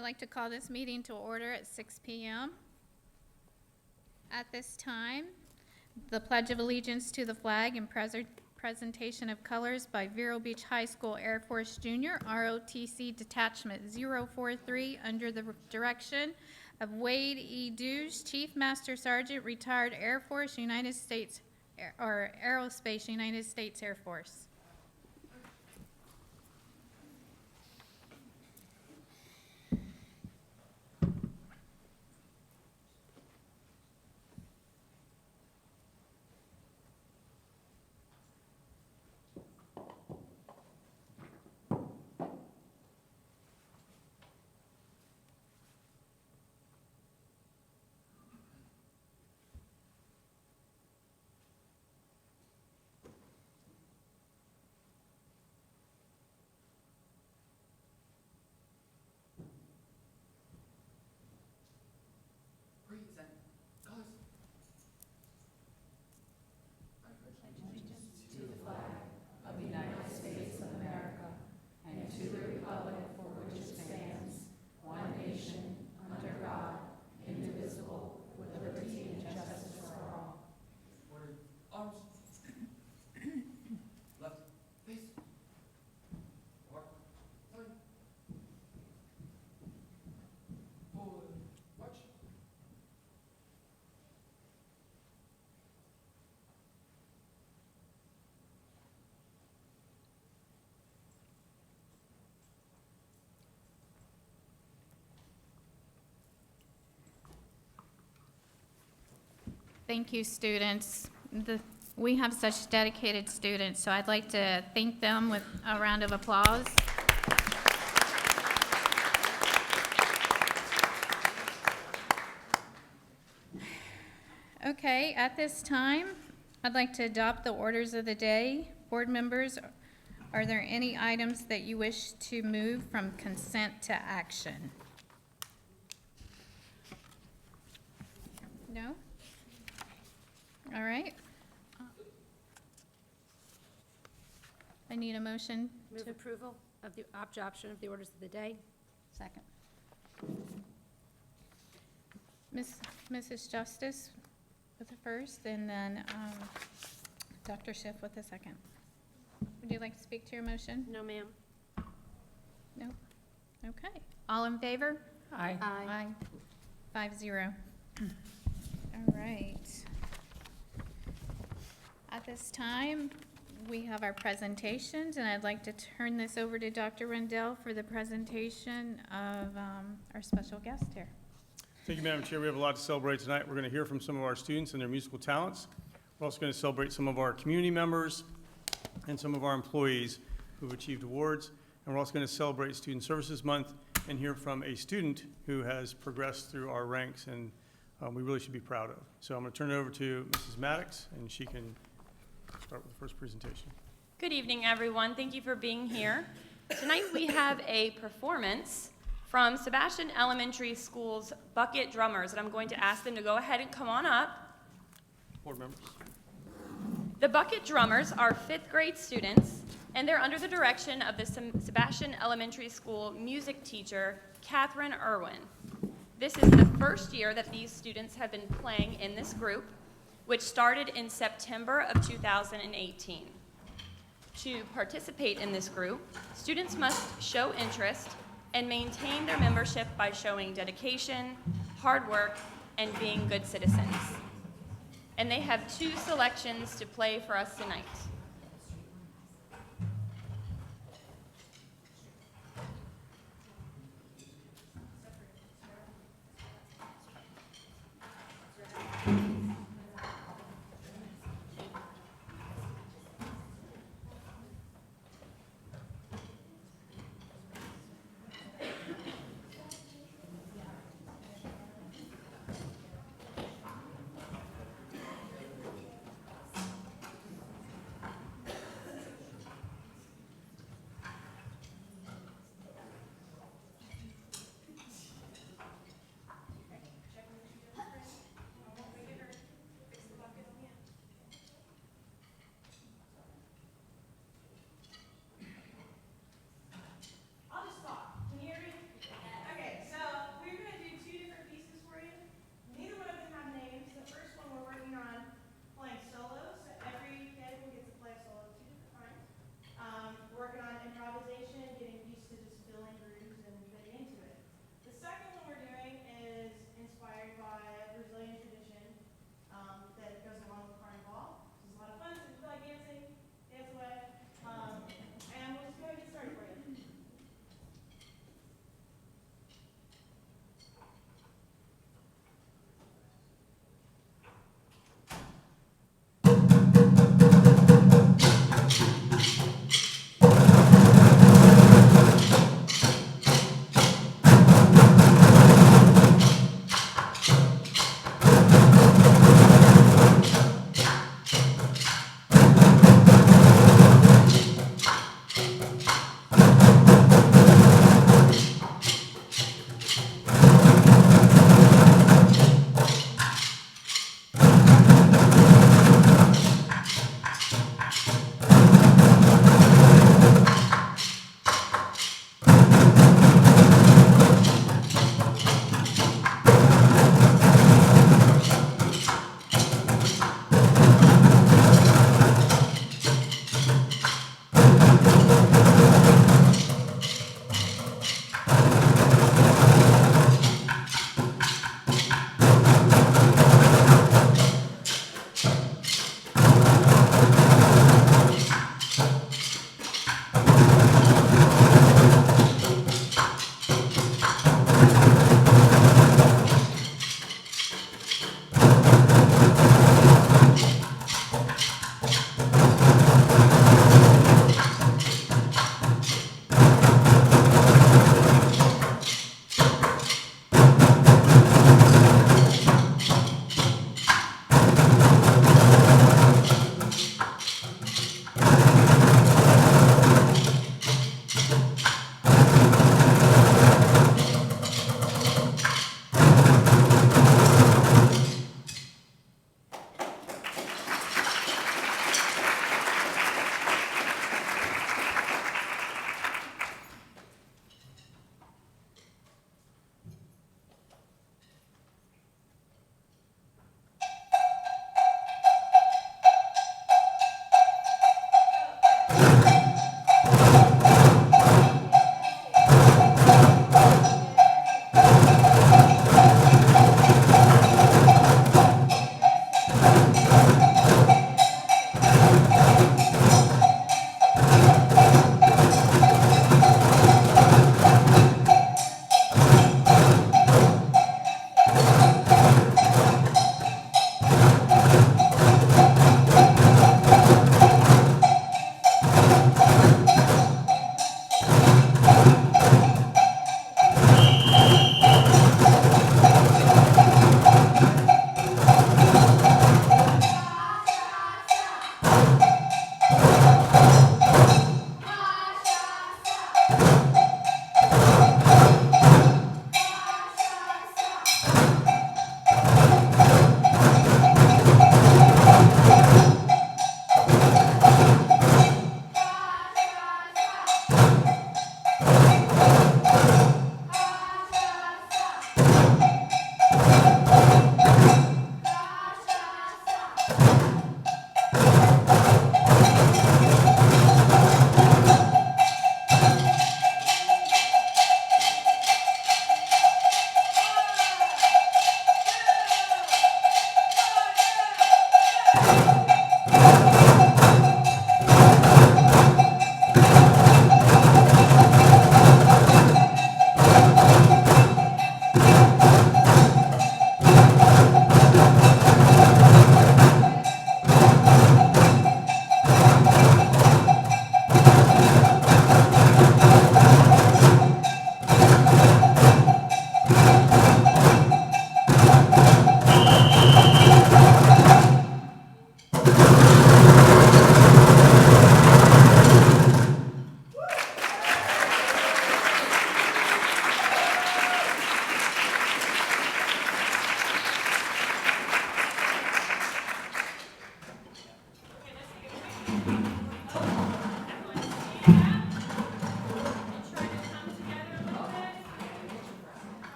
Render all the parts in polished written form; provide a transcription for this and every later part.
I'd like to call this meeting to order at 6 p.m. At this time, the Pledge of Allegiance to the flag and presentation of colors by Vero Beach High School Air Force Junior, ROTC Detachment 043, under the direction of Wade E. Dews, Chief Master Sergeant, Retired Air Force, United States, or Aerospace, United States Air Force. Thank you, students. We have such dedicated students, so I'd like to thank them with a round of applause. Okay, at this time, I'd like to adopt the orders of the day. Board members, are there any items that you wish to move from consent to action? No? All right. I need a motion. Move approval of the adoption of the orders of the day. Second. Mrs. Justice with the first, and then Dr. Schiff with the second. Would you like to speak to your motion? No, ma'am. No? Okay. All in favor? Aye. Aye. 5-0. All right. At this time, we have our presentations, and I'd like to turn this over to Dr. Rendell for the presentation of our special guest here. Thank you, Madam Chair. We have a lot to celebrate tonight. We're going to hear from some of our students and their musical talents. We're also going to celebrate some of our community members and some of our employees who've achieved awards. And we're also going to celebrate Student Services Month and hear from a student who has progressed through our ranks and we really should be proud of. So I'm going to turn it over to Mrs. Maddox, and she can start with the first presentation. Good evening, everyone. Thank you for being here. Tonight we have a performance from Sebastian Elementary School's Bucket Drummers, and I'm going to ask them to go ahead and come on up. Board members. The Bucket Drummers are 5th grade students, and they're under the direction of the Sebastian Elementary School music teacher, Catherine Irwin. This is the first year that these students have been playing in this group, which started in September of 2018. To participate in this group, students must show interest and maintain their membership by showing dedication, hard work, and being good citizens. And they have 2 selections to play for us tonight.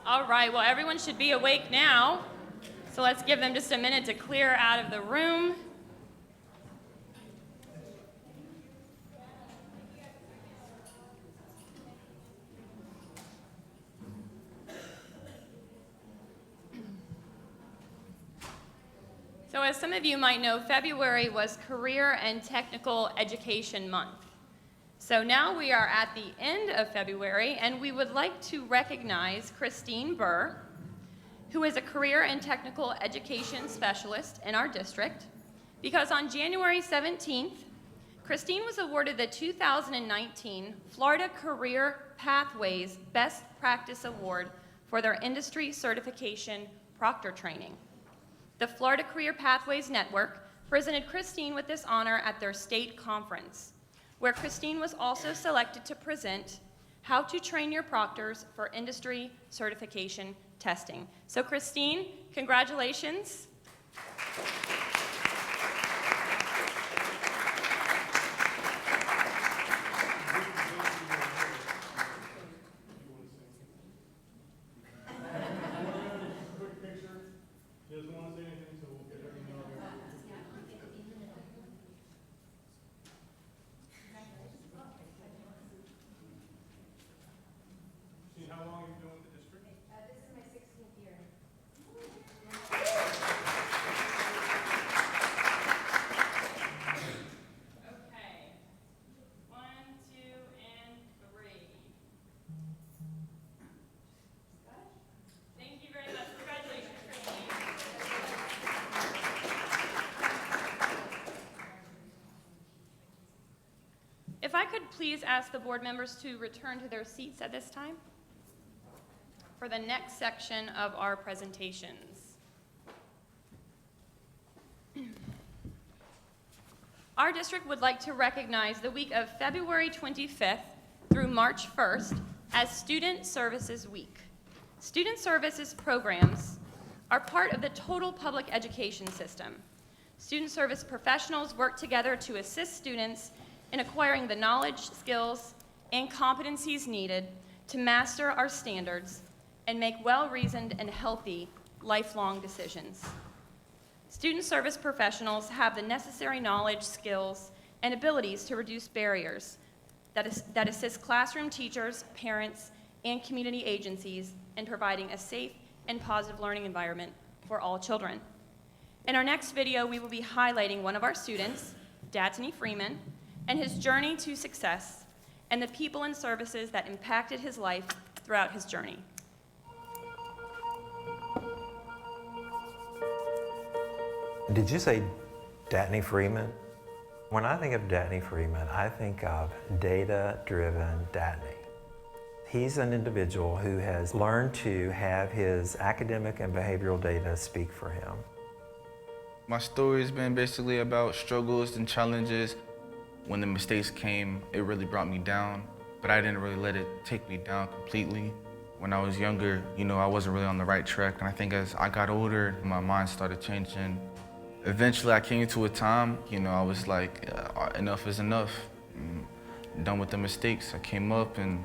All right, well, everyone should be awake now. So let's give them just a minute to clear out of the room. So as some of you might know, February was Career and Technical Education Month. So now we are at the end of February, and we would like to recognize Christine Burr, who is a Career and Technical Education Specialist in our district, because on January 17th, Christine was awarded the 2019 Florida Career Pathways Best Practice Award for their industry certification proctor training. The Florida Career Pathways Network presented Christine with this honor at their state conference, where Christine was also selected to present How to Train Your Proctors for Industry Certification Testing. So Christine, congratulations. How long have you been with the district? This is my 16th year. Okay. 1, 2, and 3. Thank you very much. Congratulations, Christine. If I could please ask the board members to return to their seats at this time for the next section of our presentations. Our district would like to recognize the week of February 25th through March 1st as Student Services Week. Student services programs are part of the total public education system. Student service professionals work together to assist students in acquiring the knowledge, skills, and competencies needed to master our standards and make well-reasoned and healthy lifelong decisions. Student service professionals have the necessary knowledge, skills, and abilities to reduce barriers that assist classroom teachers, parents, and community agencies in providing a safe and positive learning environment for all children. In our next video, we will be highlighting one of our students, Datney Freeman, and his journey to success, and the people and services that impacted his life throughout his journey. Did you say Datney Freeman? When I think of Datney Freeman, I think of data-driven Datney. He's an individual who has learned to have his academic and behavioral data speak for him. My story has been basically about struggles and challenges. When the mistakes came, it really brought me down, but I didn't really let it take me down completely. When I was younger, I wasn't really on the right track, and I think as I got older, my mind started changing. Eventually, I came to a time, I was like, enough is enough. I'm done with the mistakes. I came up and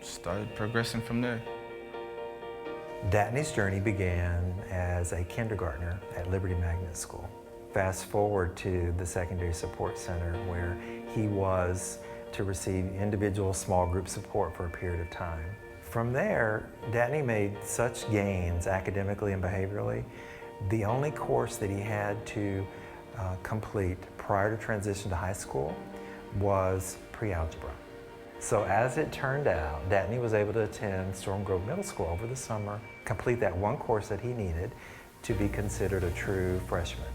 started progressing from there. Datney's journey began as a kindergartner at Liberty Magnet School. Fast forward to the Secondary Support Center, where he was to receive individual small group support for a period of time. From there, Datney made such gains academically and behaviorally. The only course that he had to complete prior to transition to high school was pre-algebra. So as it turned out, Datney was able to attend Storm Grove Middle School over the summer, complete that one course that he needed to be considered a true freshman.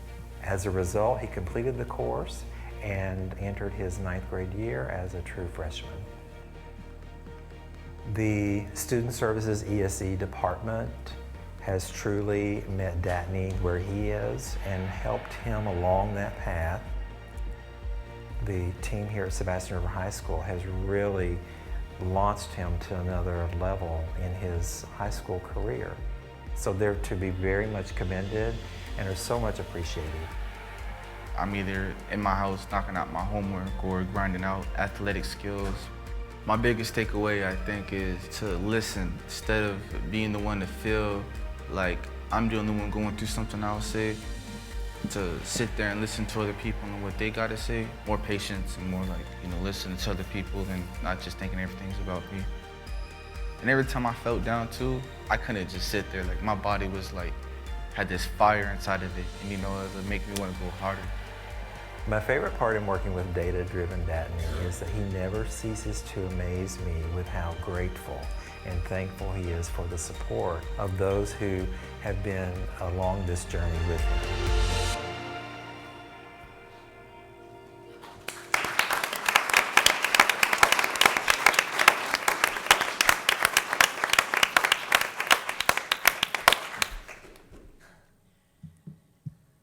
As a result, he completed the course and entered his 9th grade year as a true freshman. The Student Services ESE department has truly met Datney where he is and helped him along that path. The team here at Sebastian River High School has really launched him to another level in his high school career. So they're to be very much commended and are so much appreciated. I'm either in my house knocking out my homework or grinding out athletic skills. My biggest takeaway, I think, is to listen instead of being the one to feel like I'm the only one going through something. I would say to sit there and listen to other people and what they got to say. More patience and more like, listening to other people and not just thinking everything's about me. And every time I felt down too, I couldn't just sit there. Like my body was like, had this fire inside of it, and it would make me want to go harder. My favorite part in working with data-driven Datney is that he never ceases to amaze me with how grateful and thankful he is for the support of those who have been along this journey with him.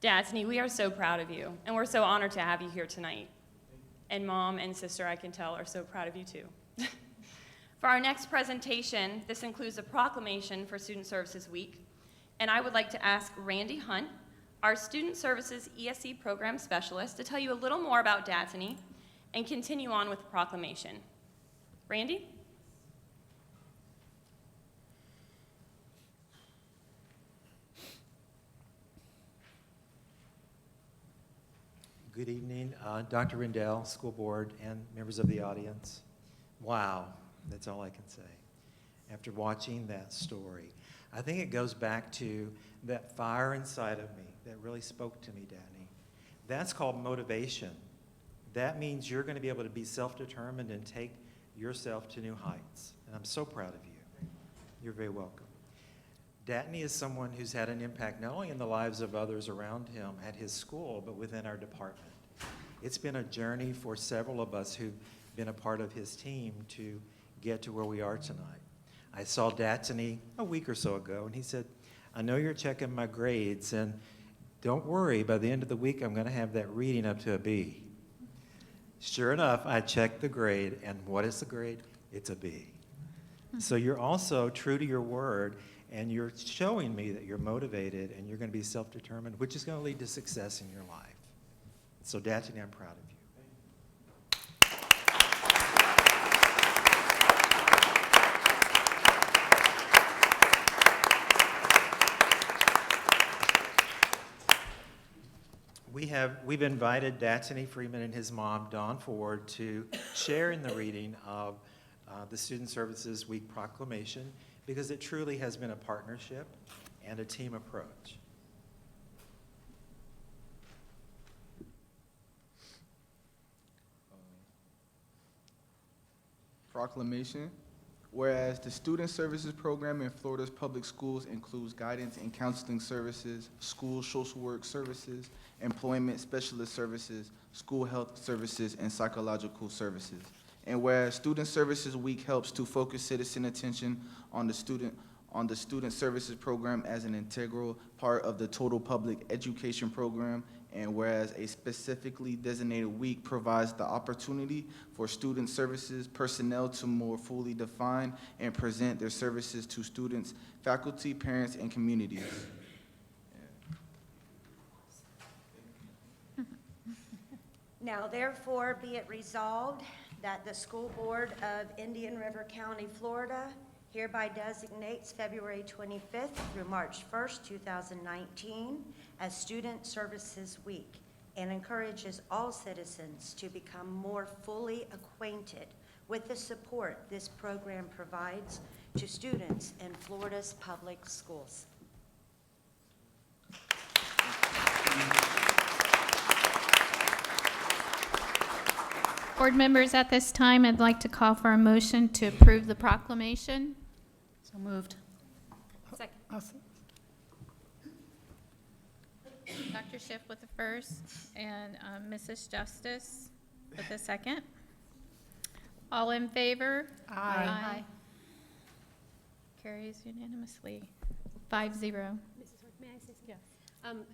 Datney, we are so proud of you, and we're so honored to have you here tonight. And Mom and Sister, I can tell, are so proud of you too. For our next presentation, this includes a proclamation for Student Services Week, and I would like to ask Randy Hunt, our Student Services ESE Program Specialist, to tell you a little more about Datney and continue on with the proclamation. Randy? Good evening, Dr. Rendell, school board, and members of the audience. Wow, that's all I can say. After watching that story, I think it goes back to that fire inside of me that really spoke to me, Datney. That's called motivation. That means you're going to be able to be self-determined and take yourself to new heights. And I'm so proud of you. You're very welcome. Datney is someone who's had an impact not only in the lives of others around him at his school, but within our department. It's been a journey for several of us who've been a part of his team to get to where we are tonight. I saw Datney a week or so ago, and he said, I know you're checking my grades, and don't worry, by the end of the week, I'm going to have that reading up to a B. Sure enough, I checked the grade, and what is the grade? It's a B. So you're also true to your word, and you're showing me that you're motivated and you're going to be self-determined, which is going to lead to success in your life. So, Datney, I'm proud of you. We've invited Datney Freeman and his mom, Dawn Ford, to share in the reading of the Student Services Week proclamation, because it truly has been a partnership and a team approach. Proclamation. Whereas the Student Services Program in Florida's public schools includes guidance and counseling services, school social work services, employment specialist services, school health services, and psychological services. And whereas Student Services Week helps to focus citizen attention on the Student Services Program as an integral part of the total public education program, and whereas a specifically designated week provides the opportunity for student services personnel to more fully define and present their services to students, faculty, parents, and communities. Now therefore be it resolved that the School Board of Indian River County, Florida hereby designates February 25th through March 1st, 2019 as Student Services Week and encourages all citizens to become more fully acquainted with the support this program provides to students in Florida's public schools. Board members, at this time, I'd like to call for a motion to approve the proclamation. So moved. Second. Dr. Schiff with the first, and Mrs. Justice with the second. All in favor? Aye. Carries unanimously, 5-0. Mrs. May I say something?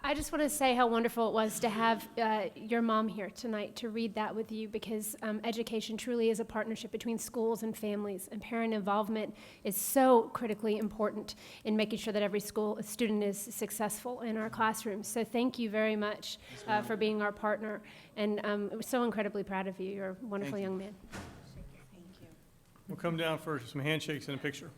I just want to say how wonderful it was to have your mom here tonight to read that with you, because education truly is a partnership between schools and families, and parent involvement is so critically important in making sure that every student is successful in our classrooms. So thank you very much for being our partner, and we're so incredibly proud of you. You're a wonderful young man. We'll come down for some handshakes and a picture.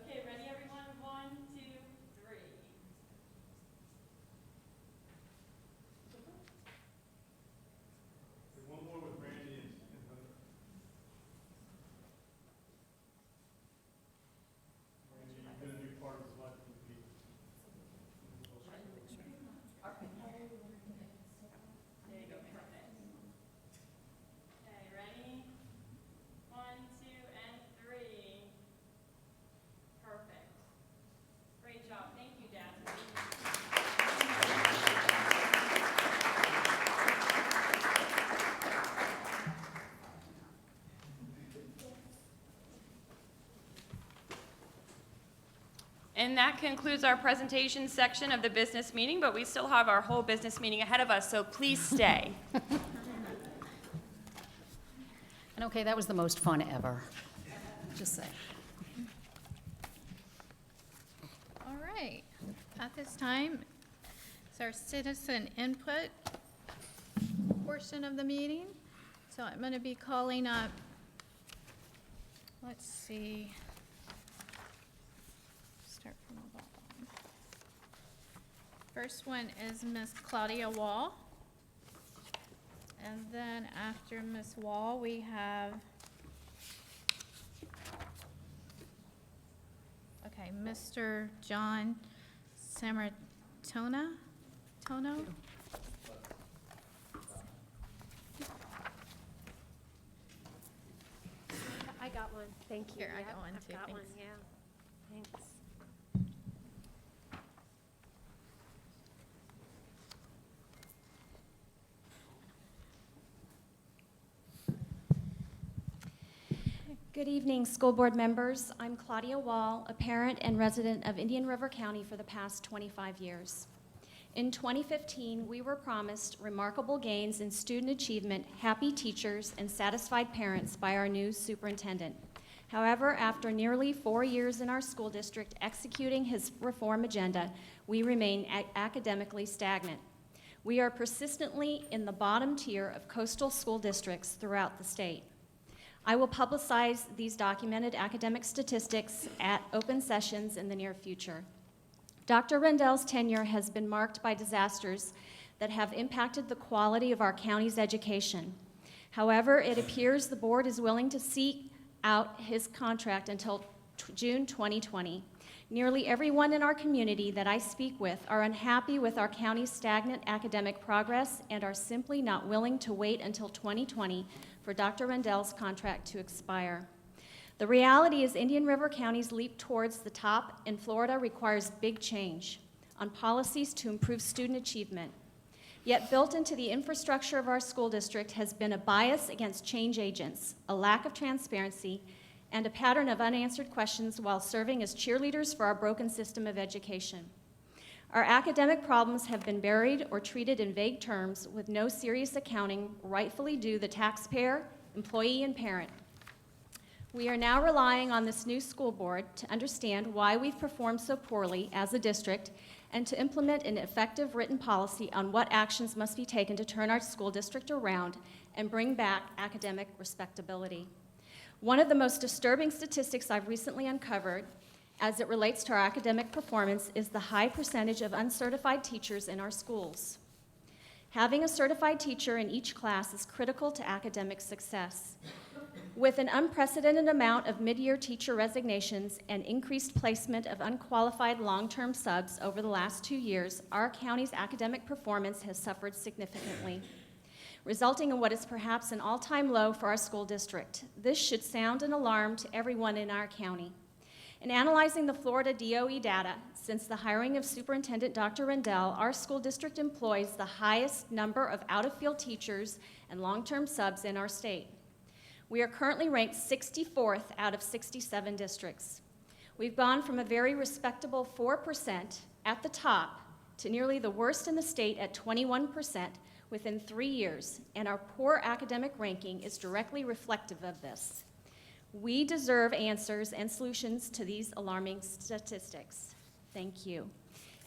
Okay, ready, everyone? 1, 2, 3. One more with Brandy and Heather. Brandy, you're going to be part of this life with people. There you go, perfect. Okay, ready? 1, 2, and 3. Perfect. Great job. Thank you, Jasmine. And that concludes our presentation section of the business meeting, but we still have our whole business meeting ahead of us, so please stay. And okay, that was the most fun ever. Just say. All right. At this time, it's our citizen input portion of the meeting. So I'm going to be calling up, let's see. Start from the bottom. First one is Miss Claudia Wall. And then after Miss Wall, we have, okay, Mr. John Sammartino? Tono? I got one, thank you. Here, I got Yep, one I've too, got one, thanks. yeah, thanks. Good evening, school board members. I'm Claudia Wall, a parent and resident of Indian River County for the past 25 years. In 2015, we were promised remarkable gains in student achievement, happy teachers, and satisfied parents by our new superintendent. However, after nearly 4 years in our school district executing his reform agenda, we remain academically stagnant. We are persistently in the bottom tier of coastal school districts throughout the state. I will publicize these documented academic statistics at open sessions in the near future. Dr. Rendell's tenure has been marked by disasters that have impacted the quality of our county's education. However, it appears the board is willing to seek out his contract until June 2020. Nearly everyone in our community that I speak with are unhappy with our county's stagnant academic progress and are simply not willing to wait until 2020 for Dr. Rendell's contract to expire. The reality is Indian River County's leap towards the top in Florida requires big change on policies to improve student achievement. Yet built into the infrastructure of our school district has been a bias against change agents, a lack of transparency, and a pattern of unanswered questions while serving as cheerleaders for our broken system of education. Our academic problems have been buried or treated in vague terms with no serious accounting rightfully due the taxpayer, employee, and parent. We are now relying on this new school board to understand why we've performed so poorly as a district and to implement an effective written policy on what actions must be taken to turn our school district around and bring back academic respectability. One of the most disturbing statistics I've recently uncovered as it relates to our academic performance is the high percentage of uncertified teachers in our schools. Having a certified teacher in each class is critical to academic success. With an unprecedented amount of mid-year teacher resignations and increased placement of unqualified long-term subs over the last 2 years, our county's academic performance has suffered significantly, resulting in what is perhaps an all-time low for our school district. This should sound an alarm to everyone in our county. In analyzing the Florida DOE data, since the hiring of Superintendent Dr. Rendell, our school district employs the highest number of out-of-field teachers and long-term subs in our state. We are currently ranked 64th out of 67 districts. We've gone from a very respectable 4% at the top to nearly the worst in the state at 21% within 3 years, and our poor academic ranking is directly reflective of this. We deserve answers and solutions to these alarming statistics. Thank you.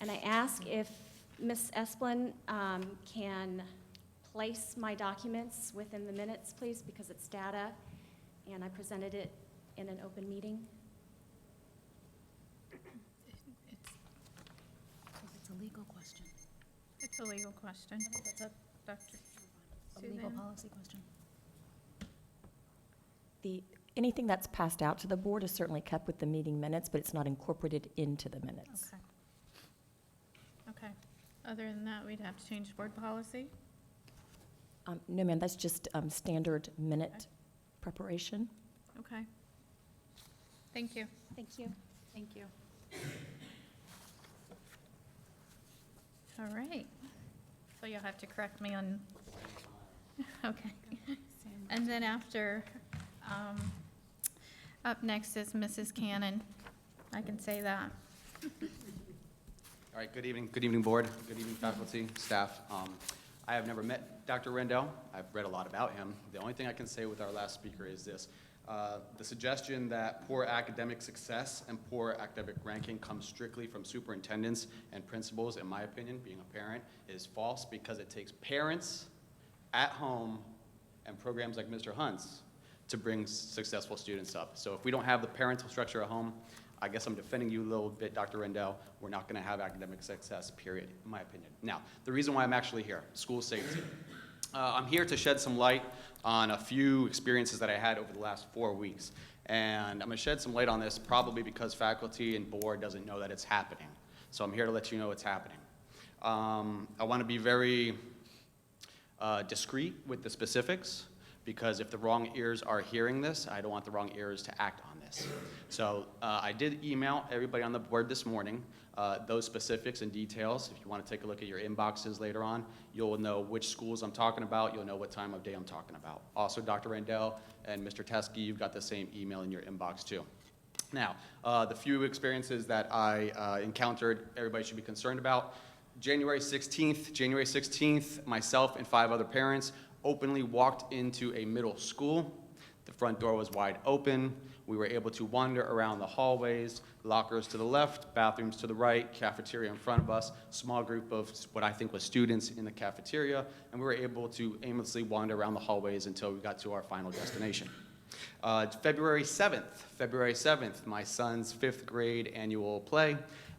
And I ask if Ms. Esplin can place my documents within the minutes, please, because it's data, and I presented it in an open meeting. It's a legal question. It's a legal question. That's a Dr. legal Suzanne? policy question. Anything that's passed out to the board is certainly kept with the meeting minutes, but it's not incorporated into the minutes. Okay. Okay. Other than that, we'd have to change board policy. No, ma'am, that's just standard minute preparation. Okay. Thank you. Thank you. Thank you. All right. So you'll have to correct me on, okay. And then after, up next is Mrs. Cannon. I can say that. All right, good evening, board, good evening, faculty, staff. I have never met Dr. Rendell. I've read a lot about him. The only thing I can say with our last speaker is this. The suggestion that poor academic success and poor academic ranking comes strictly from superintendents and principals, in my opinion, being a parent, is false because it takes parents at home and programs like Mr. Hunt's to bring successful students up. So if we don't have the parental structure at home, I guess I'm defending you a little bit, Dr. Rendell. We're not going to have academic success, period, in my opinion. Now, the reason why I'm actually here, school safety. I'm here to shed some light on a few experiences that I had over the last 4 weeks. And I'm going to shed some light on this probably because faculty and board doesn't know that it's happening. So I'm here to let you know it's happening. I want to be very discreet with the specifics, because if the wrong ears are hearing this, I don't want the wrong ears to act on this. So I did email everybody on the board this morning those specifics and details. If you want to take a look at your inboxes later on, you'll know which schools I'm talking about. You'll know what time of day I'm talking about. Also, Dr. Rendell and Mr. Teskey, you've got the same email in your inbox too. Now, the few experiences that I encountered, everybody should be concerned about. January 16th, myself and 5 other parents openly walked into a middle school. The front door was wide open. We were able to wander around the hallways, lockers to the left, bathrooms to the right, cafeteria in front of us, small group of what I think was students in the cafeteria, and we were able to aimlessly wander around the hallways until we got to our final destination. February 7th, my son's 5th grade annual play.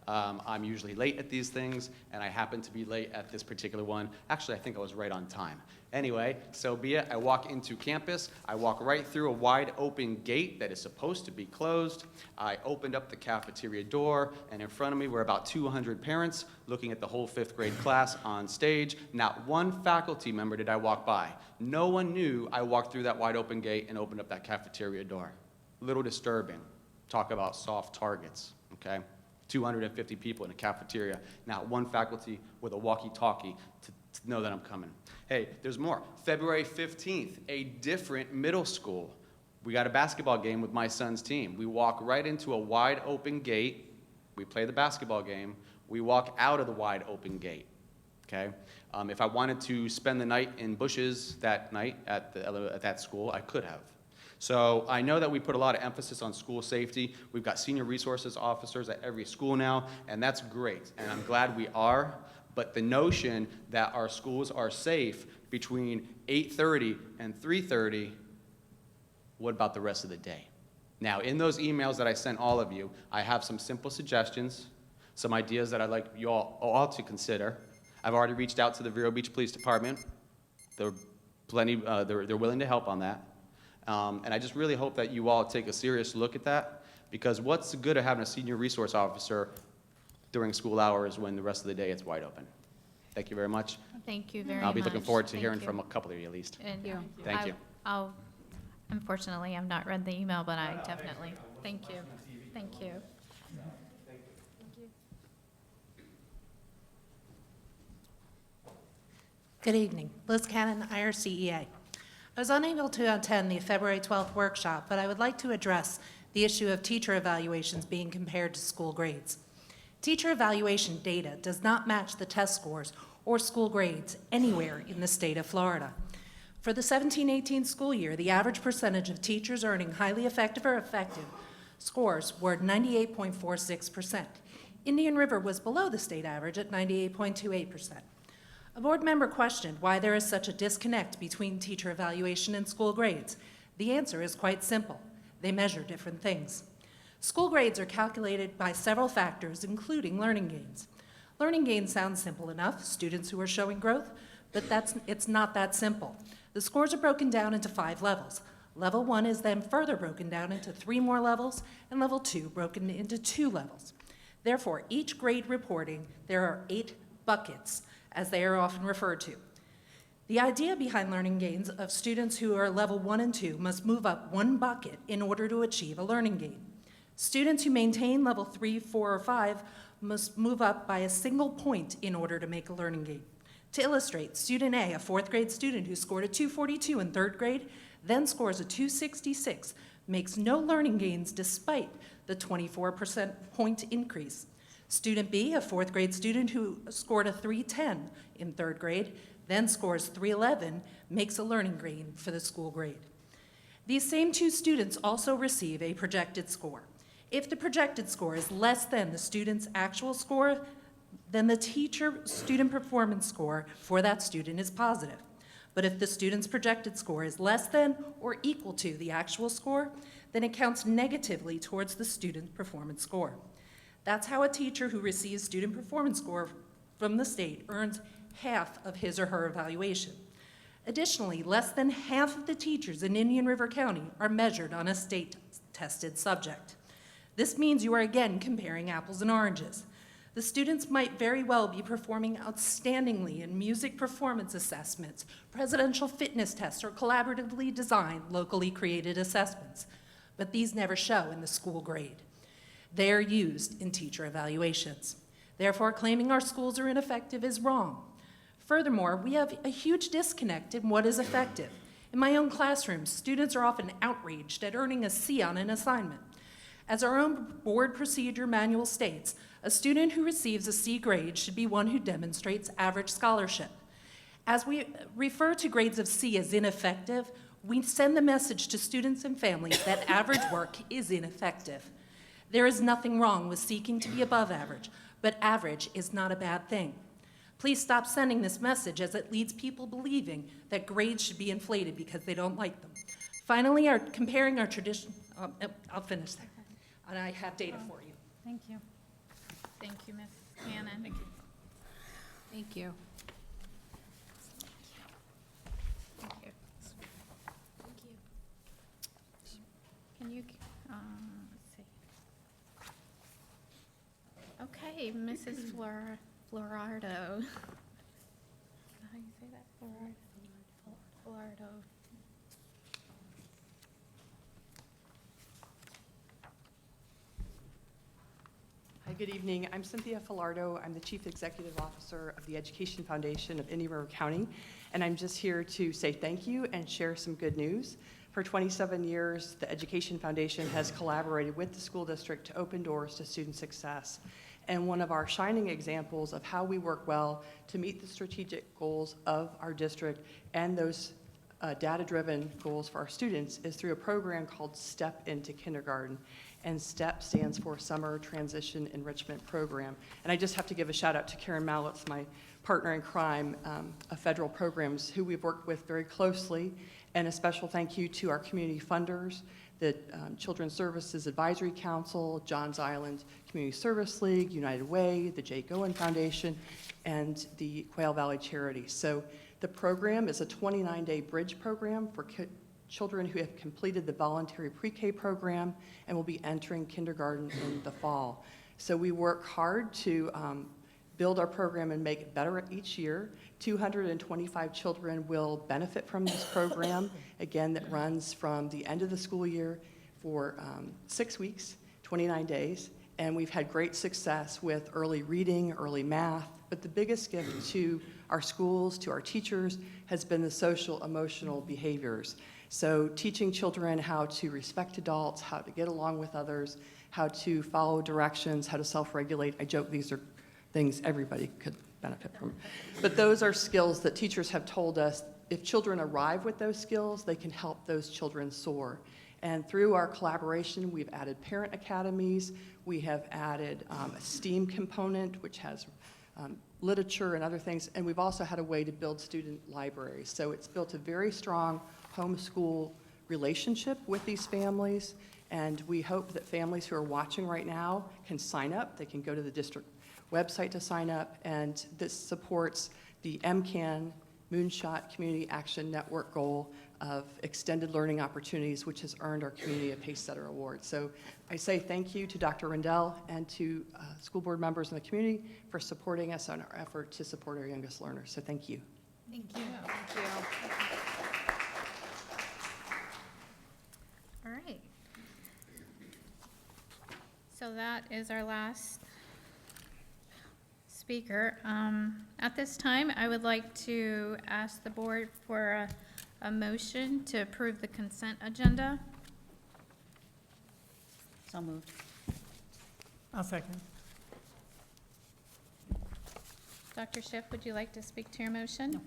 I'm usually late at these things, and I happened to be late at this particular one. Actually, I think I was right on time. Anyway, so be it. I walk into campus. I walk right through a wide open gate that is supposed to be closed. I opened up the cafeteria door, and in front of me were about 200 parents looking at the whole 5th grade class on stage. Not one faculty member did I walk by. No one knew I walked through that wide open gate and opened up that cafeteria door. A little disturbing. Talk about soft targets, okay? 250 people in a cafeteria, not one faculty with a walkie-talkie to know that I'm coming. Hey, there's more. February 15th, a different middle school. We got a basketball game with my son's team. We walk right into a wide open gate. We play the basketball game. We walk out of the wide open gate, okay? If I wanted to spend the night in bushes that night at that school, I could have. So I know that we put a lot of emphasis on school safety. We've got senior resources officers at every school now, and that's great, and I'm glad we are. But the notion that our schools are safe between 8:30 and 3:30, what about the rest of the day? Now, in those emails that I sent all of you, I have some simple suggestions, some ideas that I'd like you all to consider. I've already reached out to the Vero Beach Police Department. They're willing to help on that. And I just really hope that you all take a serious look at that, because what's the good of having a senior resource officer during school hours when the rest of the day it's wide open? Thank you very much. Thank you very much. I'll be looking forward to Thank hearing you. from a couple of you at least. And Thank you. Unfortunately, I've not read the email, but I definitely, thank you. Thank you. Good evening. Liz Cannon, IRCEA. I was unable to attend the February 12th workshop, but I would like to address the issue of teacher evaluations being compared to school grades. Teacher evaluation data does not match the test scores or school grades anywhere in the state of Florida. For the 17-18 school year, the average percentage of teachers earning highly effective or effective scores were 98.46%. Indian River was below the state average at 98.28%. A board member questioned why there is such a disconnect between teacher evaluation and school grades. The answer is quite simple. They measure different things. School grades are calculated by several factors, including learning gains. Learning gains sounds simple enough, students who are showing growth, but it's not that simple. The scores are broken down into 5 levels. Level 1 is then further broken down into 3 more levels, and level 2 broken into 2 levels. Therefore, each grade reporting, there are 8 buckets, as they are often referred to. The idea behind learning gains of students who are level 1 and 2 must move up 1 bucket in order to achieve a learning gain. Students who maintain level 3, 4, or 5 must move up by a single point in order to make a learning gain. To illustrate, student A, a 4th grade student who scored a 242 in 3rd grade, then scores a 266, makes no learning gains despite the 24% point increase. Student B, a 4th grade student who scored a 310 in 3rd grade, then scores 311, makes a learning gain for the school grade. These same 2 students also receive a projected score. If the projected score is less than the student's actual score, then the teacher student performance score for that student is positive. But if the student's projected score is less than or equal to the actual score, then it counts negatively towards the student performance score. That's how a teacher who receives student performance score from the state earns half of his or her evaluation. Additionally, less than half of the teachers in Indian River County are measured on a state-tested subject. This means you are again comparing apples and oranges. The students might very well be performing outstandingly in music performance assessments, presidential fitness tests, or collaboratively designed, locally created assessments, but these never show in the school grade. They are used in teacher evaluations. Therefore, claiming our schools are ineffective is wrong. Furthermore, we have a huge disconnect in what is effective. In my own classroom, students are often outraged at earning a C on an assignment. As our own board procedure manual states, a student who receives a C grade should be one who demonstrates average scholarship. As we refer to grades of C as ineffective, we send the message to students and families that average work is ineffective. There is nothing wrong with seeking to be above average, but average is not a bad thing. Please stop sending this message, as it leads people believing that grades should be inflated because they don't like them. Finally, comparing our tradition, I'll finish there, and I have data for you. Thank you. Thank you, Ms. Cannon. Thank you. Thank you. Thank you. Can you, let's see. Okay, Mrs. Florado. How do you say that? Florado. Hi, good evening. I'm Cynthia Filardo. I'm the Chief Executive Officer of the Education Foundation of Indian River County, and I'm just here to say thank you and share some good news. For 27 years, the Education Foundation has collaborated with the school district to open doors to student success. And one of our shining examples of how we work well to meet the strategic goals of our district and those data-driven goals for our students is through a program called Step Into Kindergarten. And STEP stands for Summer Transition Enrichment Program. And I just have to give a shout out to Karen Mallitz, my partner in crime of federal programs, who we've worked with very closely. And a special thank you to our community funders, the Children's Services Advisory Council, Johns Island Community Service League, United Way, the Jay Goen Foundation, and the Quail Valley Charities. So the program is a 29-day bridge program for children who have completed the voluntary pre-K program and will be entering kindergarten in the fall. So we work hard to build our program and make it better each year. 225 children will benefit from this program, again, that runs from the end of the school year for 6 weeks, 29 days. And we've had great success with early reading, early math, but the biggest gift to our schools, to our teachers, has been the social emotional behaviors. So teaching children how to respect adults, how to get along with others, how to follow directions, how to self-regulate. I joke these are things everybody could benefit from. But those are skills that teachers have told us, if children arrive with those skills, they can help those children soar. And through our collaboration, we've added parent academies, we have added a STEAM component, which has literature and other things, and we've also had a way to build student libraries. So it's built a very strong homeschool relationship with these families, and we hope that families who are watching right now can sign up. They can go to the district website to sign up, and this supports the MCAN Moonshot Community Action Network goal of extended learning opportunities, which has earned our Community a Pacesetter Award. So I say thank you to Dr. Rendell and to school board members in the community for supporting us on our effort to support our youngest learners. So thank you. Thank you. Thank you. All right. So that is our last speaker. At this time, I would like to ask the board for a motion to approve the consent agenda. So moved. I'll second. Dr. Schiff, would you like to speak to your motion?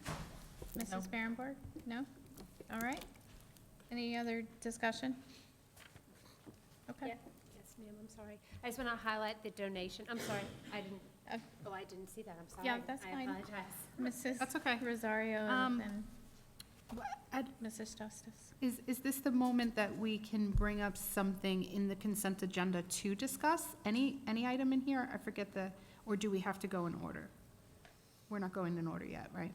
No. Mrs. Barrenborg? No? All right. Any other discussion? Okay. Yes, ma'am, I'm sorry. I just want to highlight the donation. I'm sorry, I didn't, I didn't see that, I'm sorry. Yeah, that's I fine. apologize. Mrs. That's okay. Rosario Um, and I'd- Mrs. Justice. Is this the moment that we can bring up something in the consent agenda to discuss? Any item in here? I forget or do we have to go in order? We're not going in order yet, right?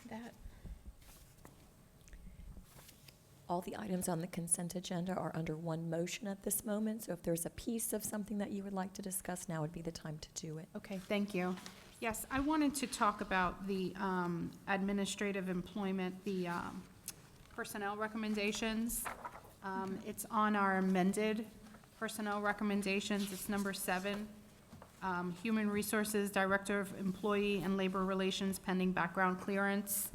That, All the items on the consent agenda are under one motion at this moment, so if there's a piece of something that you would like to discuss, now would be the time to do it. Okay, thank you. Yes, I wanted to talk about the administrative employment, the personnel recommendations. It's on our amended personnel recommendations. It's number 7. Human Resources Director of Employee and Labor Relations pending background clearance.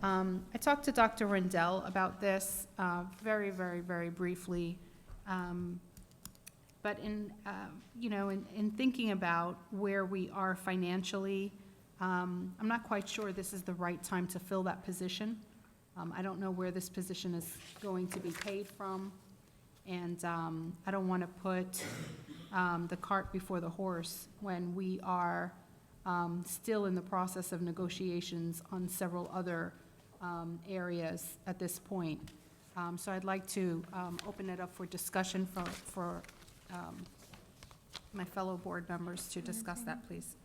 I talked to Dr. Rendell about this very, very, very briefly. But in thinking about where we are financially, I'm not quite sure this is the right time to fill that position. I don't know where this position is going to be paid from, and I don't want to put the cart before the horse when we are still in the process of negotiations on several other areas at this point. So I'd like to open it up for discussion for my fellow board members to discuss that, please.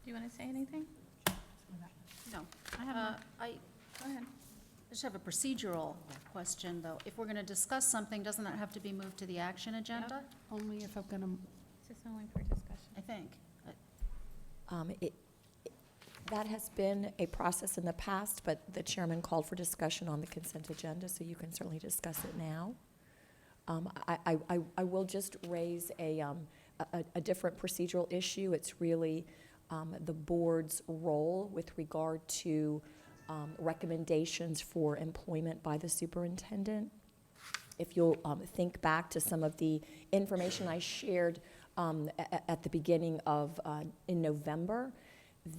do you want to say anything? No, I have, Go ahead. I just have a procedural question, though. If we're going to discuss something, doesn't that have to be moved to the action agenda? Only if I'm going to, This is only for discussion. I think. That has been a process in the past, but the chairman called for discussion on the consent agenda, so you can certainly discuss it now. I will just raise a different procedural issue. It's really the board's role with regard to recommendations for employment by the superintendent. If you'll think back to some of the information I shared at the beginning of, in November,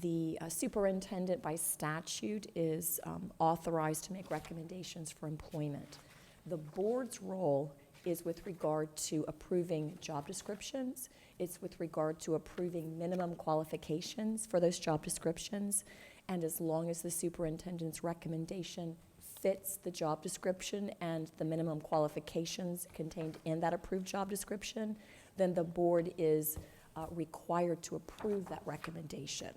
the superintendent by statute is authorized to make recommendations for employment. The board's role is with regard to approving job descriptions. It's with regard to approving minimum qualifications for those job descriptions. And as long as the superintendent's recommendation fits the job description and the minimum qualifications contained in that approved job description, then the board is required to approve that recommendation.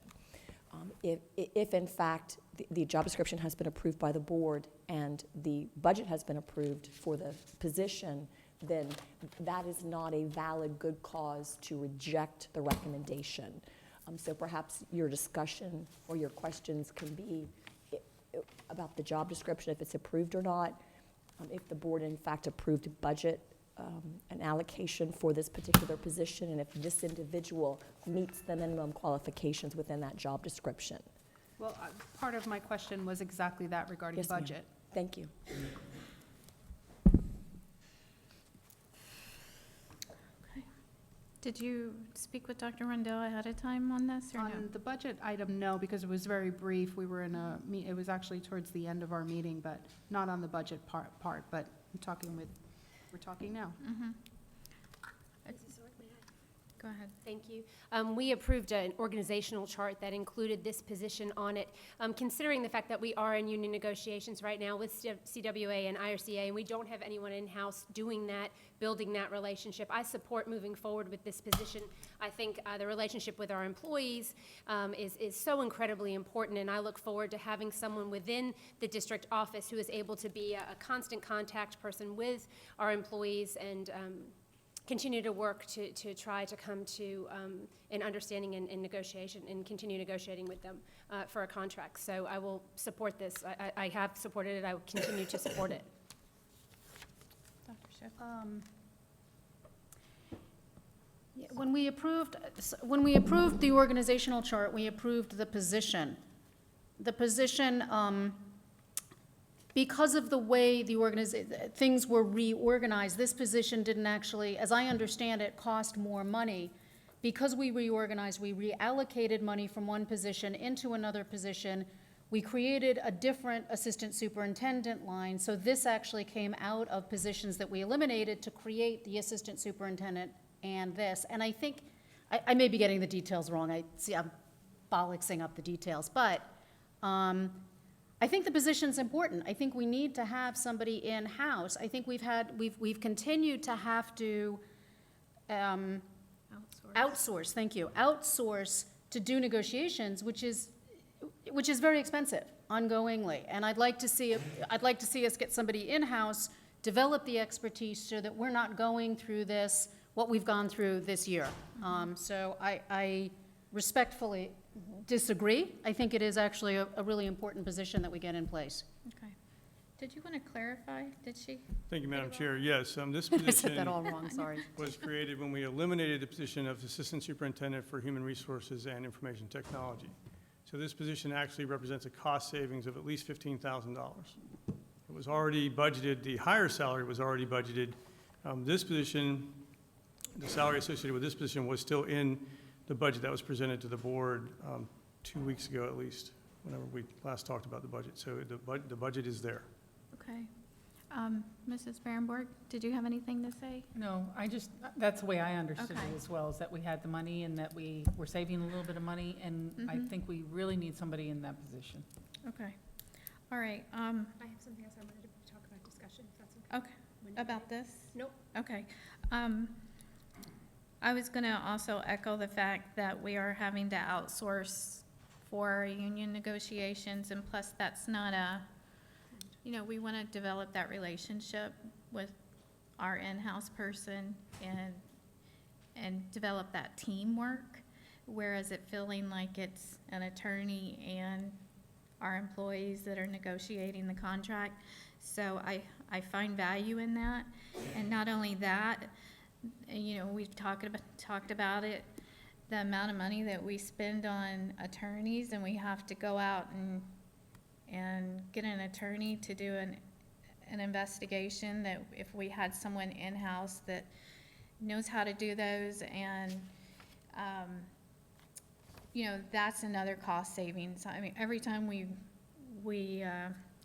If in fact the job description has been approved by the board and the budget has been approved for the position, then that is not a valid good cause to reject the recommendation. So perhaps your discussion or your questions can be about the job description, if it's approved or not, if the board in fact approved a budget, an allocation for this particular position, and if this individual meets the minimum qualifications within that job description. Well, part of my question was exactly that regarding Yes, ma'am. budget. Thank you. Did you speak with Dr. Rendell ahead of time on this, or no? On the budget item, no, because it was very brief. We were in a, it was actually towards the end of our meeting, but not on the budget part, but I'm talking with, we're talking now. Mm-hmm. Go ahead. Thank you. We approved an organizational chart that included this position on it. Considering the fact that we are in union negotiations right now with CWA and IRCA, and we don't have anyone in-house doing that, building that relationship, I support moving forward with this position. I think the relationship with our employees is so incredibly important, and I look forward to having someone within the district office who is able to be a constant contact person with our employees and continue to work to try to come to an understanding and negotiation and continue negotiating with them for a contract. So I will support this. I have supported it. I will continue to support it. Dr. Schiff? Yeah, when we approved the organizational chart, we approved the position. The position, because of the way things were reorganized, this position didn't actually, as I understand it, cost more money. Because we reorganized, we reallocated money from one position into another position. We created a different assistant superintendent line, so this actually came out of positions that we eliminated to create the assistant superintendent and this. And I think, I may be getting the details wrong. I'm bollocksing up the details, but I think the position's important. I think we need to have somebody in-house. I think we've continued to have to outsource, thank you, outsource to do negotiations, which is very expensive ongoingly. And I'd like to see us get somebody in-house, develop the expertise so that we're not going through this, what we've gone through this year. So I respectfully disagree. I think it is actually a really important position that we get in place. Okay. Did you want to clarify? Did she? Thank you, Madam Chair. Yes, this I said position that all wrong, sorry. was created when we eliminated the position of Assistant Superintendent for Human Resources and Information Technology. So this position actually represents a cost savings of at least $15,000. It was already budgeted, the higher salary was already budgeted. This position, the salary associated with this position was still in the budget that was presented to the board 2 weeks ago at least, whenever we last talked about the budget. So the budget is there. Okay. Mrs. Barrenborg, did you have anything to say? No, that's the way I understood Okay. it as well, is that we had the money and that we were saving a little bit of money, and I Mhm. think we really need somebody in that position. Okay. All right. I have something else I wanted to talk about discussion, if that's okay. Okay. About this? Nope. Okay. I was going to also echo the fact that we are having to outsource for our union negotiations, and plus that's not we want to develop that relationship with our in-house person and develop that teamwork, whereas it feeling like it's an attorney and our employees that are negotiating the contract. So I find value in that. And not only that, we've talked about it, the amount of money that we spend on attorneys, and we have to go out and get an attorney to do an investigation, that if we had someone in-house that knows how to do those, and that's another cost savings. I mean, every time we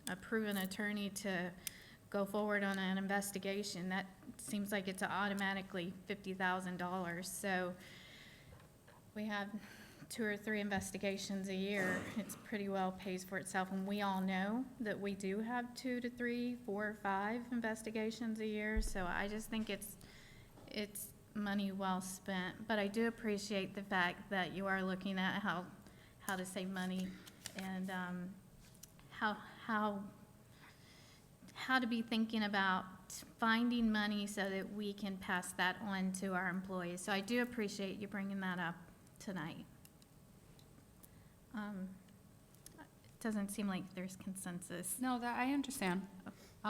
approve an attorney to go forward on an investigation, that seems like it's automatically $50,000. So we have 2 or 3 investigations a year. It's pretty well pays for itself, and we all know that we do have 2 to 3, 4 or 5 investigations a year. So I just think it's money well spent. But I do appreciate the fact that you are looking at how how to save money and how to be thinking about finding money so that we can pass that on to our employees. So I do appreciate you bringing that up tonight. It doesn't seem like there's consensus. No, that, I understand.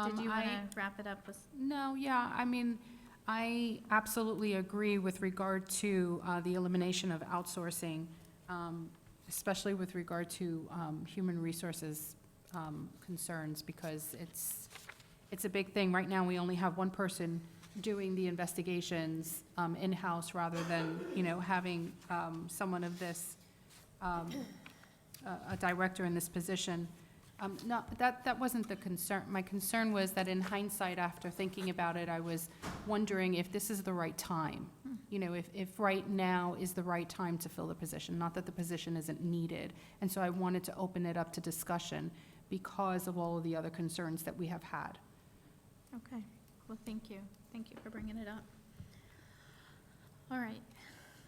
Did you want I- to wrap it up with? No, yeah, I mean, I absolutely agree with regard to the elimination of outsourcing, especially with regard to human resources concerns, because it's a big thing. Right now, we only have one person doing the investigations in-house rather than, having someone of this, a director in this position. No, that wasn't the concern. My concern was that in hindsight, after thinking about it, I was wondering if this is the right time. If right now is the right time to fill the position, not that the position isn't needed. And so I wanted to open it up to discussion because of all of the other concerns that we have had. Okay, well, thank you. Thank you for bringing it up. All right.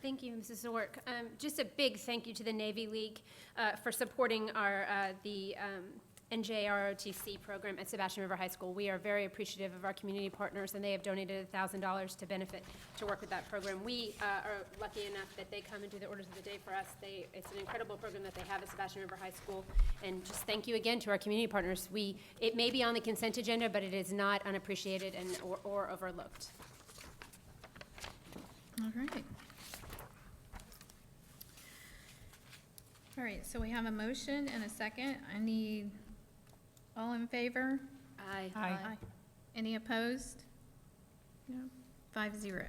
Thank you, Mrs. Zork. Just a big thank you to the Navy League for supporting the NJROTC program at Sebastian River High School. We are very appreciative of our community partners, and they have donated $1,000 to benefit to work with that program. We are lucky enough that they come and do the orders of the day for us. It's an incredible program that they have at Sebastian River High School. And just thank you again to our community partners. It may be on the consent agenda, but it is not unappreciated or overlooked. All right. All right, so we have a motion and a second. I need, all in favor? Aye. Aye. Any opposed? No. 5-0.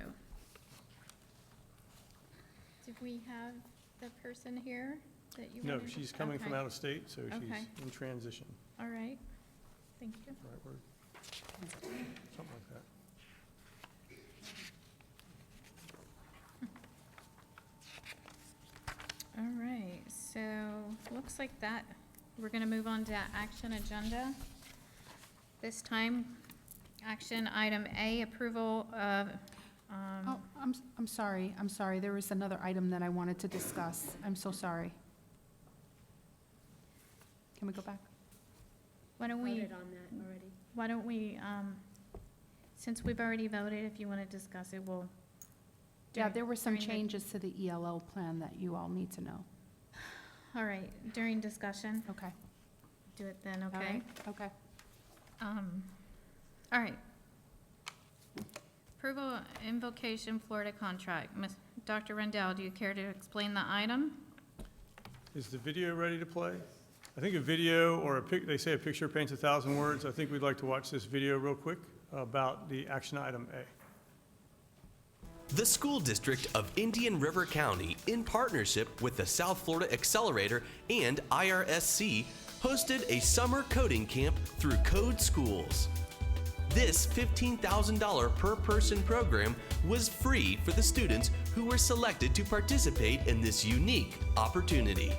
Did we have the person here that you No, wanted? she's coming from Okay. out of state, so she's Okay. in transition. All right, thank you. Right word? Something like that. All right, so looks like that, we're gonna move on to action agenda. This time, action item A, approval of, Oh, I'm sorry, there was another item that I wanted to discuss. I'm so sorry. Can we go back? why don't we, Voted on that already. why don't we, since we've already voted, if you wanna discuss it, we'll. Yeah, there were some during the- changes to the ELL plan that you all need to know. All right, during discussion, Okay. do it then, All okay? right, okay. All right. Approval invocation Florida contract. Dr. Rendell, do you care to explain the item? Is the video ready to play? I think a video or they say a picture paints 1,000 words. I think we'd like to watch this video real quick about the action item A. The School District of Indian River County, in partnership with the South Florida Accelerator and IRSC, hosted a summer coding camp through Code Schools. This $15,000 per person program was free for the students who were selected to participate in this unique opportunity.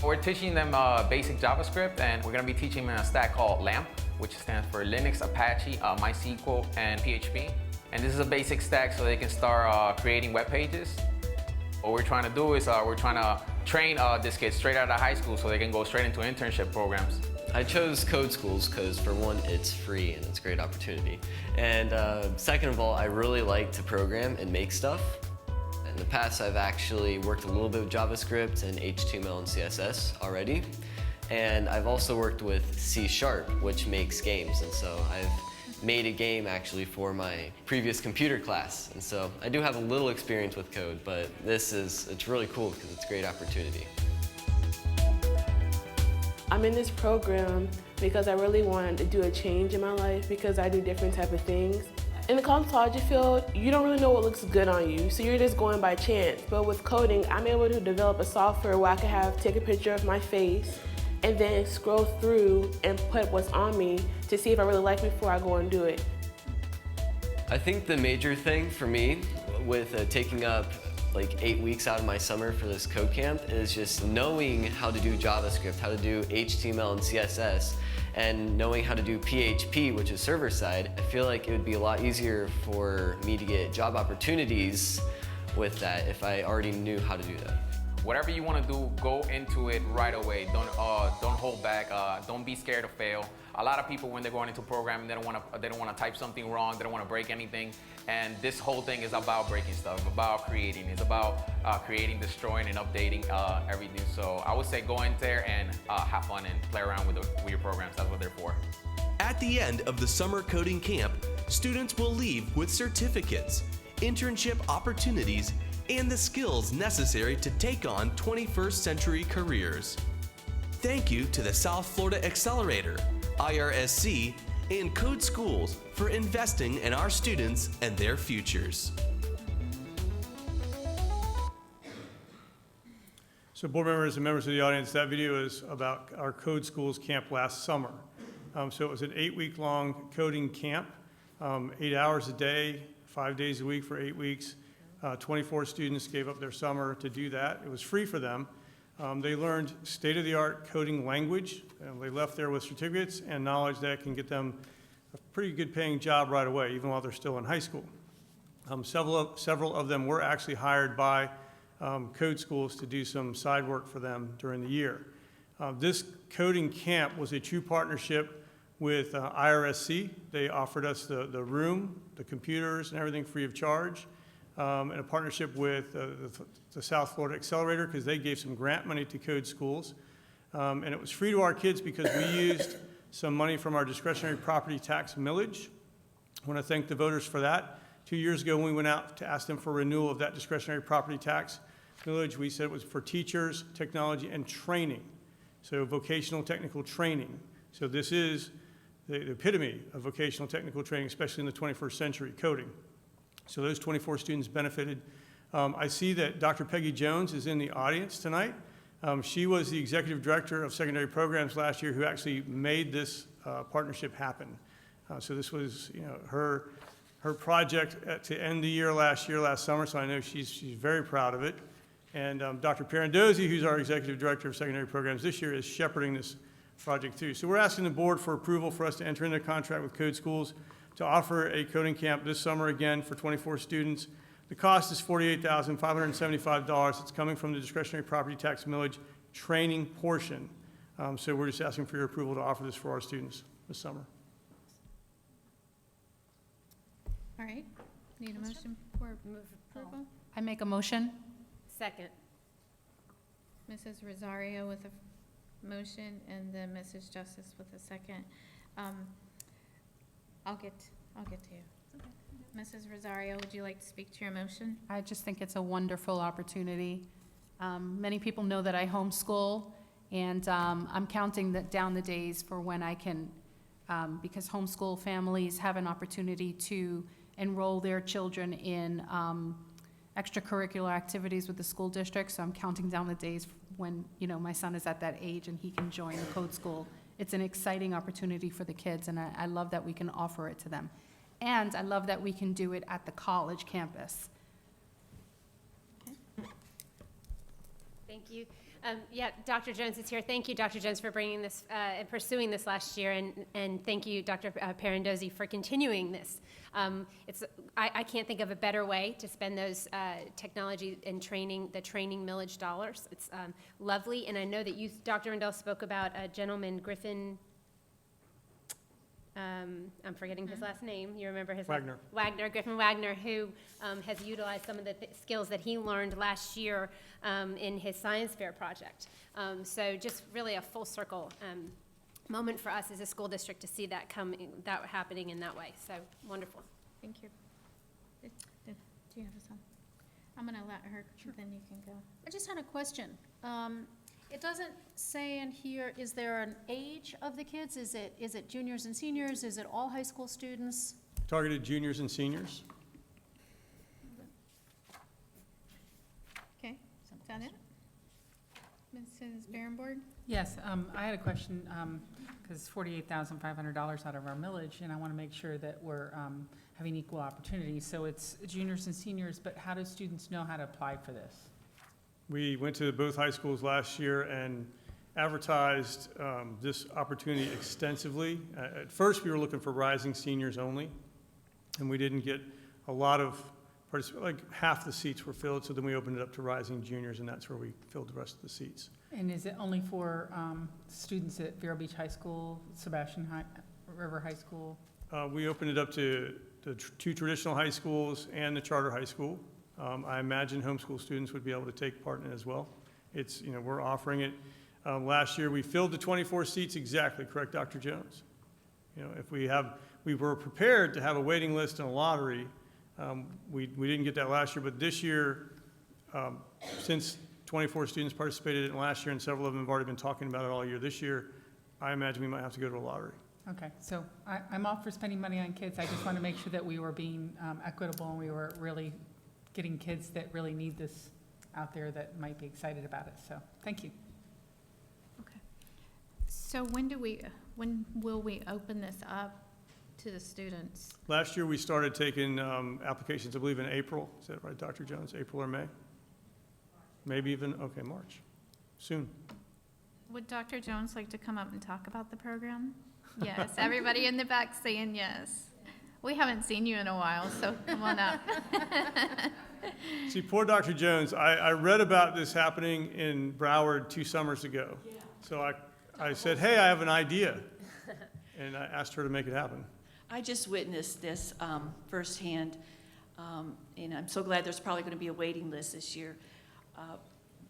We're teaching them basic JavaScript, and we're going to be teaching them a stack called LAMP, which stands for Linux, Apache, MySQL, and PHP. And this is a basic stack so they can start creating web pages. What we're trying to do is we're trying to train these kids straight out of high school so they can go straight into internship programs. I chose Code Schools because, for one, it's free and it's a great opportunity. And second of all, I really like to program and make stuff. In the past, I've actually worked a little bit with JavaScript and HTML and CSS already. And I've also worked with C#, which makes games. And so I've made a game actually for my previous computer class. And so I do have a little experience with code, but it's really cool because it's a great opportunity. I'm in this program because I really wanted to do a change in my life because I do different type of things. In the cosmetology field, you don't really know what looks good on you, so you're just going by chance. But with coding, I'm able to develop a software where I can take a picture of my face and then scroll through and put what's on me to see if I really like it before I go and do it. I think the major thing for me with taking up like 8 weeks out of my summer for this code camp is just knowing how to do JavaScript, how to do HTML and CSS, and knowing how to do PHP, which is server side. I feel like it would be a lot easier for me to get job opportunities with that if I already knew how to do that. whatever you want to do, go into it right away. Don't hold back. Don't be scared to fail. A lot of people, when they're going into programming, they don't want to type something wrong. They don't want to break anything. And this whole thing is about breaking stuff, about creating. It's about creating, destroying, and updating everything. So I would say go in there and have fun and play around with your programs. That's what they're for. At the end of the summer coding camp, students will leave with certificates, internship opportunities, and the skills necessary to take on 21st century careers. Thank you to the South Florida Accelerator, IRSC, and Code Schools for investing in our students and their futures. So board members and members of the audience, that video is about our Code Schools camp last summer. So it was an 8-week-long coding camp, 8 hours a day, 5 days a week for 8 weeks. 24 students gave up their summer to do that. It was free for them. They learned state-of-the-art coding language, and they left there with certificates and knowledge that can get them a pretty good paying job right away, even while they're still in high school. Several of them were actually hired by Code Schools to do some side work for them during the year. This coding camp was a true partnership with IRSC. They offered us the room, the computers, and everything free of charge, and a partnership with the South Florida Accelerator because they gave some grant money to Code Schools. And it was free to our kids because we used some money from our discretionary property tax millage. I want to thank the voters for that. 2 years ago, when we went out to ask them for renewal of that discretionary property tax millage, we said it was for teachers, technology, and training. So vocational technical training. So this is the epitome of vocational technical training, especially in the 21st century coding. So those 24 students benefited. I see that Dr. Peggy Jones is in the audience tonight. She was the executive director of secondary programs last year who actually made this partnership happen. So this was, her project to end the year last summer, so I know she's very proud of it. And Dr. Parandozzi, who's our executive director of secondary programs this year, is shepherding this project too. So we're asking the board for approval for us to enter into a contract with Code Schools to offer a coding camp this summer again for 24 students. The cost is $48,575. It's coming from the discretionary property tax millage training portion. So we're just asking for your approval to offer this for our students this summer. All right, need a motion for approval? I make a motion. Second. Mrs. Rosario with a motion and then Mrs. Justice with a second. I'll get to you. Mrs. Rosario, would you like to speak to your motion? I just think it's a wonderful opportunity. Many people know that I homeschool, and I'm counting down the days for when I can, because homeschool families have an opportunity to enroll their children in extracurricular activities with the school district. So I'm counting down the days when my son is at that age and he can join the Code School. It's an exciting opportunity for the kids, and I love that we can offer it to them. And I love that we can do it at the college campus. Thank you. Yeah, Dr. Jones is here. Thank you, Dr. Jones, for bringing this and pursuing this last year, and thank you, Dr. Parandozzi, for continuing this. I can't think of a better way to spend those technology and training, the training millage dollars. It's lovely, and I know that you, Dr. Rendell, spoke about a gentleman, Griffin. I'm forgetting his last name. You remember his Wagner. Griffin Wagner, who has utilized some of the skills that he learned last year in his science fair project. So just really a full circle moment for us as a school district to see that happening in that way. So wonderful. Thank you. Do you have a son? I'm gonna let her, then you can go. I just had a question. It doesn't say in here, is there an age of the kids? Is it juniors and seniors? Is it all high school students? Targeted juniors and seniors. Okay, is that it? Mrs. Barrenborn? Yes, I had a question, because $48,500 out of our millage, and I want to make sure that we're having equal opportunity. So it's juniors and seniors, but how do students know how to apply for this? We went to both high schools last year and advertised this opportunity extensively. At first, we were looking for rising seniors only, and we didn't get a lot of like half the seats were filled, so then we opened it up to rising juniors, and that's where we filled the rest of the seats. And is it only for students at Vero Beach High School, River High School? We opened it up to the two traditional high schools and the charter high school. I imagine homeschool students would be able to take part in it as well. It's, you know, we're offering it. Last year, we filled the 24 seats exactly, correct, Dr. Jones? You know, if we were prepared to have a waiting list and a lottery. We didn't get that last year, but this year, since 24 students participated in it last year and several of them have already been talking about it all year this year, I imagine we might have to go to a lottery. Okay, so I'm all for spending money on kids. I just want to make sure that we were being equitable and we were really getting kids that really need this out there that might be excited about it. So, thank you. Okay. So when will we open this up to the students? Last year, we started taking applications, I believe, in April. Is that right, Dr. Jones? April or May? Maybe even, okay, March. Soon. Would Dr. Jones like to come up and talk about the program? Yes, everybody in the back saying yes. We haven't seen you in a while, so come on up. See, poor Dr. Jones, I read about this happening in Broward 2 summers ago. Yeah. So I said, hey, I have an idea. And I asked her to make it happen. I just witnessed this firsthand, and I'm so glad there's probably going to be a waiting list this year.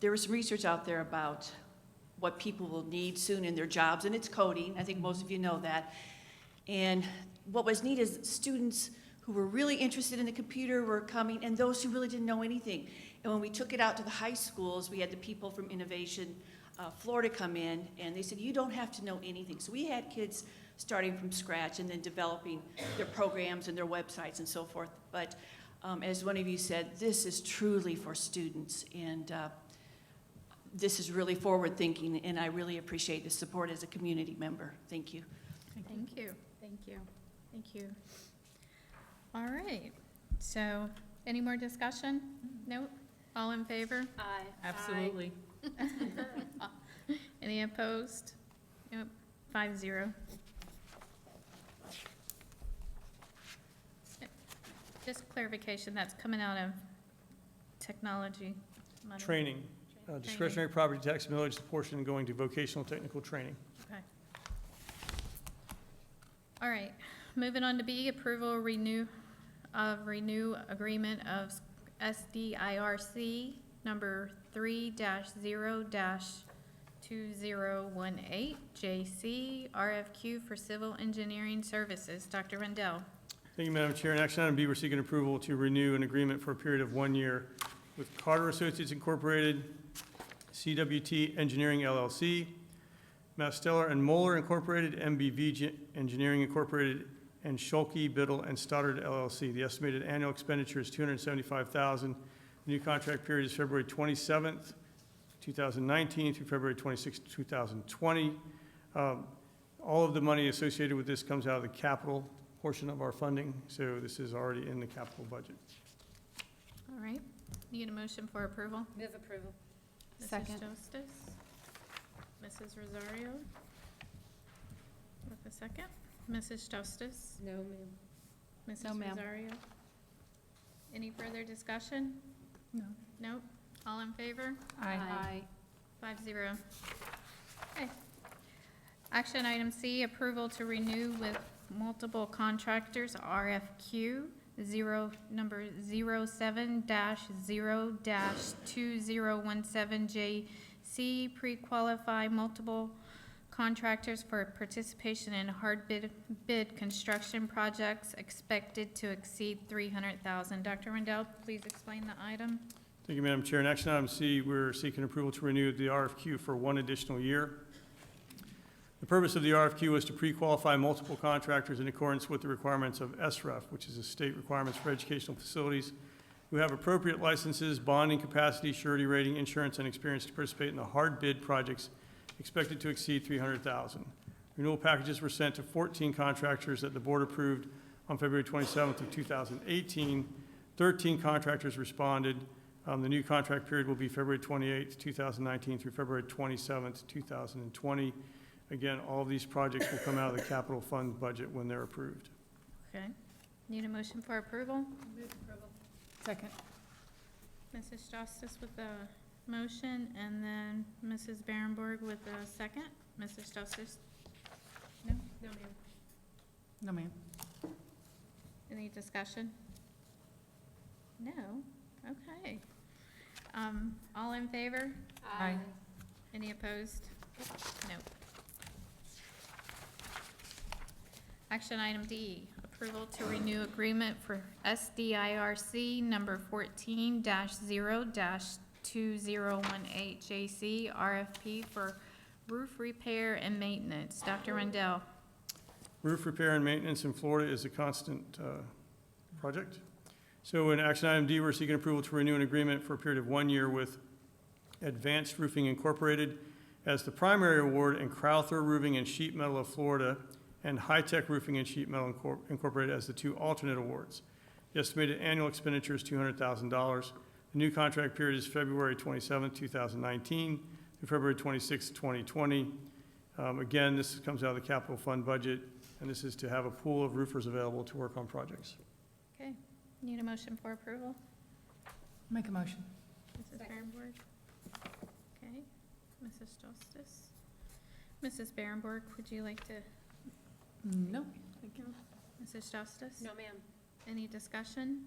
There was some research out there about what people will need soon in their jobs, and it's coding. I think most of you know that. And what was neat is students who were really interested in the computer were coming, and those who really didn't know anything. And when we took it out to the high schools, we had the people from Innovation Florida come in, and they said, you don't have to know anything. So we had kids starting from scratch and then developing their programs and their websites and so forth. But as one of you said, this is truly for students, and this is really forward-thinking, and I really appreciate the support as a community member. Thank you. Thank you. Thank you. Thank you. All right. So, any more discussion? No? All in favor? Aye. Absolutely. Any opposed? Nope. 5-0. Just clarification, that's coming out of technology money. Training. Discretionary property tax millage, the portion going to vocational technical training. Okay. All right, moving on to B, approval renew agreement of SDIRC number 3-0-2018 JC RFQ for civil engineering services. Dr. Rendell. Thank you, Madam Chair. In action item B, we're seeking approval to renew an agreement for a period of 1 year with Carter Associates Incorporated, CWT Engineering LLC, Masteller and Moeller Incorporated, MBV Engineering Incorporated, and Schulke, Biddle, and Stoddard LLC. The estimated annual expenditure is $275,000. The new contract period is February 27th, 2019 through February 26th, 2020. All of the money associated with this comes out of the capital portion of our funding, so this is already in the capital budget. All right, need a motion for approval? Move approval. Mrs. Justice? Mrs. Rosario? With a second? Mrs. Justice? No, ma'am. Mrs. No, ma'am. Rosario? Any further discussion? No. Nope. All in favor? Aye. 5-0. Okay. Action item C, approval to renew with multiple contractors, RFQ number 07-0-2017 JC, pre-qualify multiple contractors for participation in hard bid construction projects expected to exceed $300,000. Dr. Rendell, please explain the item. Thank you, Madam Chair. In action item C, we're seeking approval to renew the RFQ for 1 additional year. The purpose of the RFQ was to pre-qualify multiple contractors in accordance with the requirements of SREF, which is a state requirements for educational facilities, who have appropriate licenses, bonding capacity, surety rating, insurance, and experience to participate in the hard bid projects expected to exceed $300,000. Renewal packages were sent to 14 contractors that the board approved on February 27th of 2018. 13 contractors responded. The new contract period will be February 28th, 2019 through February 27th, 2020. Again, all of these projects will come out of the capital fund budget when they're approved. Okay. Need a motion for approval? Move approval. Second. Mrs. Justice with the motion, and then Mrs. Barrenborg with the second. Mrs. Justice? No? No, ma'am. No, ma'am. Any discussion? No? Okay. All in favor? Aye. Any opposed? No. Action item D, approval to renew agreement for SDIRC number 14-0-2018 RFP for roof repair and maintenance. Dr. Rendell. Roof repair and maintenance in Florida is a constant project. So in action item D, we're seeking approval to renew an agreement for a period of 1 year with Advanced Roofing Incorporated as the primary award and Crowther Roofing and Sheet Metal of Florida and High Tech Roofing and Sheet Metal Incorporated as the two alternate awards. The estimated annual expenditure is $200,000. The new contract period is February 27, 2019 through February 26, 2020. Again, this comes out of the capital fund budget, and this is to have a pool of roofers available to work on projects. Okay, need a motion for approval? Make a motion. Mrs. Barrenborg? Okay, Mrs. Justice? Mrs. Barrenborg, would you like to? No. Thank you. Mrs. Justice? No, ma'am. Any discussion?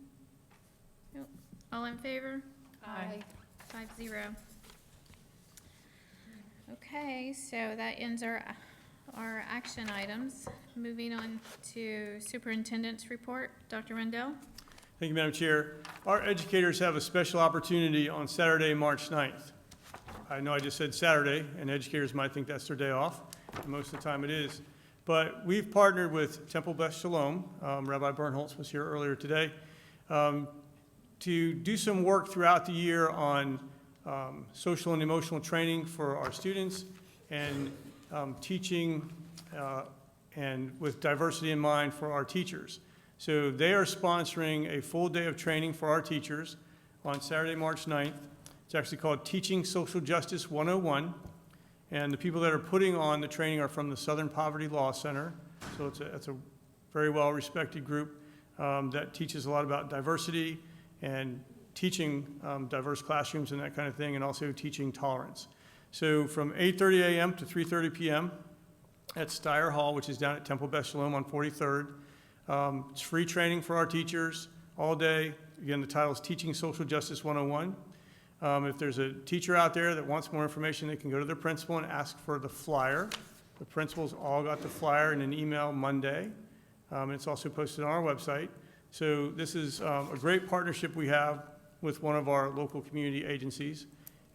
Nope. All in favor? Aye. 5-0. Okay, so that ends our action items. Moving on to superintendent's report. Dr. Rendell? Thank you, Madam Chair. Our educators have a special opportunity on Saturday, March 9th. I know I just said Saturday, and educators might think that's their day off, and most of the time it is. But we've partnered with Temple Beth Shalom, Rabbi Bernholtz was here earlier today, to do some work throughout the year on social and emotional training for our students and teaching and with diversity in mind for our teachers. So they are sponsoring a full day of training for our teachers on Saturday, March 9th. It's actually called Teaching Social Justice 101. And the people that are putting on the training are from the Southern Poverty Law Center. So it's a very well-respected group that teaches a lot about diversity and teaching diverse classrooms and that kind of thing, and also teaching tolerance. So from 8:30 a.m. to 3:30 p.m. at Steyer Hall, which is down at Temple Beth Shalom on 43rd. It's free training for our teachers all day. Again, the title is Teaching Social Justice 101. If there's a teacher out there that wants more information, they can go to their principal and ask for the flyer. The principals all got the flyer in an email Monday. It's also posted on our website. So this is a great partnership we have with one of our local community agencies.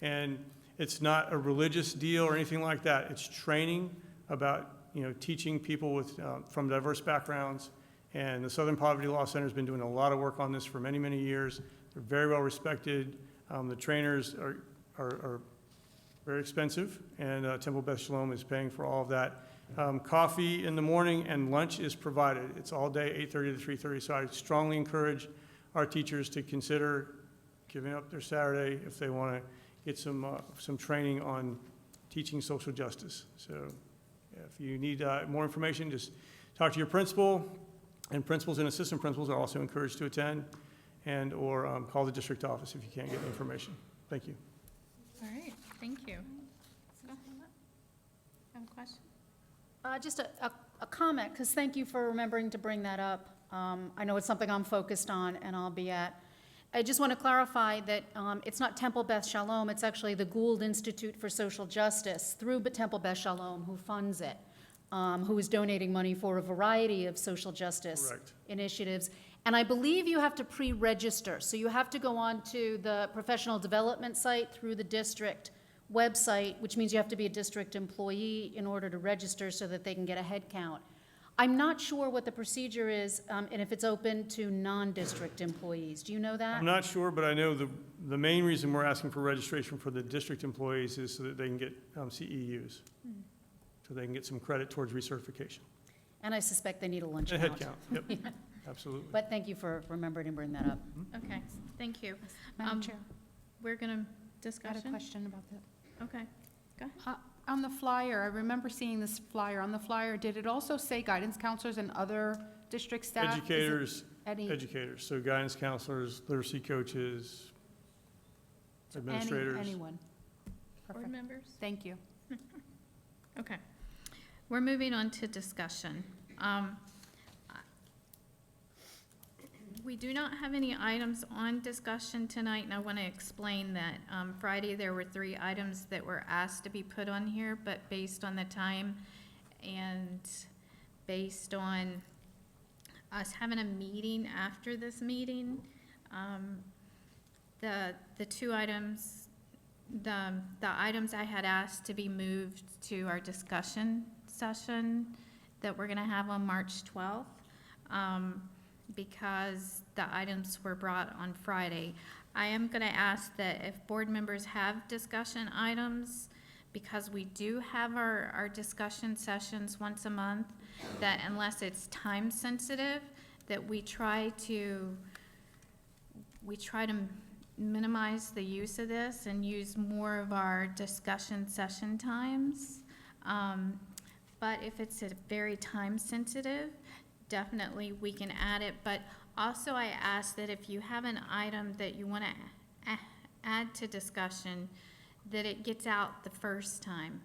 And it's not a religious deal or anything like that. It's training about, teaching people with, from diverse backgrounds. And the Southern Poverty Law Center has been doing a lot of work on this for many, many years. They're very well respected. The trainers are very expensive, and Temple Beth Shalom is paying for all of that. Coffee in the morning and lunch is provided. It's all day, 8:30 to 3:30. So I strongly encourage our teachers to consider giving up their Saturday if they want to get some training on teaching social justice. So if you need more information, just talk to your principal, and principals and assistant principals are also encouraged to attend, and or call the district office if you can't get the information. Thank you. All right, thank you. Have a question? Just a comment, because thank you for remembering to bring that up. I know it's something I'm focused on and I'll be at. I just want to clarify that it's not Temple Beth Shalom, it's actually the Gould Institute for Social Justice through Temple Beth Shalom who funds it, who is donating money for a variety of social justice initiatives. And I believe you have to pre-register, so you have to go on to the professional development site through the district website, which means you have to be a district employee in order to register so that they can get a head count. I'm not sure what the procedure is, and if it's open to non-district employees. Do you know that? I'm not sure, but I know the main reason we're asking for registration for the district employees is so that they can get CEUs, so they can get some credit towards recertification. And I suspect they need a lunch A count. head count, yep, absolutely. But thank you for remembering to bring that up. Okay, thank you. Madam Chair, We're going to I discussion? had a question about that. Okay, go ahead. On the flyer, I remember seeing this flyer. On the flyer, did it also say guidance counselors and other district staff? Is it Educators Any, educators, so guidance counselors, literacy coaches, administrators. anyone. Board Perfect. members? Thank you. Okay. We're moving on to discussion. We do not have any items on discussion tonight, and I want to explain that. Friday, there were 3 items that were asked to be put on here, but based on the time and based on us having a meeting after this meeting, the 2 items, the items I had asked to be moved to our discussion session that we're gonna have on March 12th, because the items were brought on Friday. I am gonna ask that if board members have discussion items, because we do have our discussion sessions once a month, that unless it's time sensitive, that we try to minimize the use of this and use more of our discussion session times. But if it's a very time sensitive, definitely we can add it. But also I ask that if you have an item that you want to add to discussion, that it gets out the first time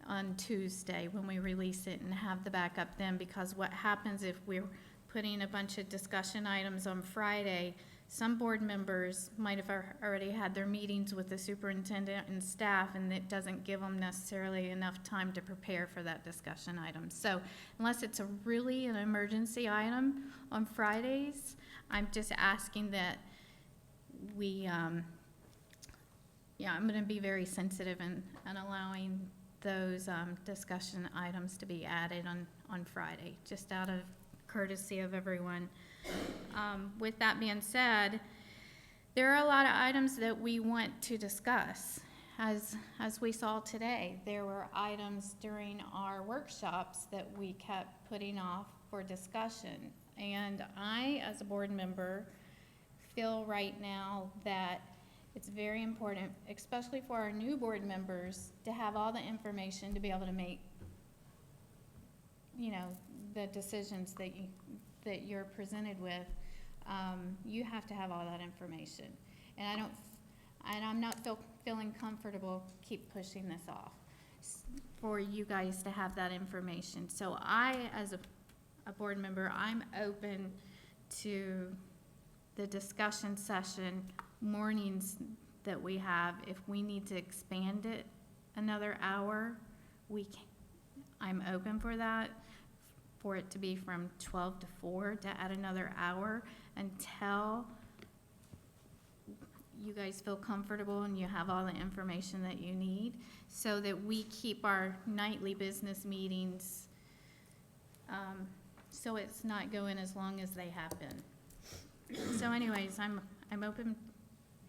on Tuesday when we release it and have the backup then, because what happens if we're putting a bunch of discussion items on Friday, some board members might have already had their meetings with the superintendent and staff, and it doesn't give them necessarily enough time to prepare for that discussion item. So unless it's a really an emergency item on Fridays, I'm just asking that we, I'm gonna be very sensitive in allowing those discussion items to be added on Friday, just out of courtesy of everyone. With that being said, there are a lot of items that we want to discuss. As we saw today, there were items during our workshops that we kept putting off for discussion. And I, as a board member, feel right now that it's very important, especially for our new board members, to have all the information to be able to make, the decisions that you're presented with. You have to have all that information. And I'm not feeling comfortable keep pushing this off for you guys to have that information. So I, as a board member, I'm open to the discussion session mornings that we have. If we need to expand it another hour, I'm open for that, for it to be from 12 to 4, to add another hour until you guys feel comfortable and you have all the information that you need, so that we keep our nightly business meetings, so it's not going as long as they have been. So anyways, I'm open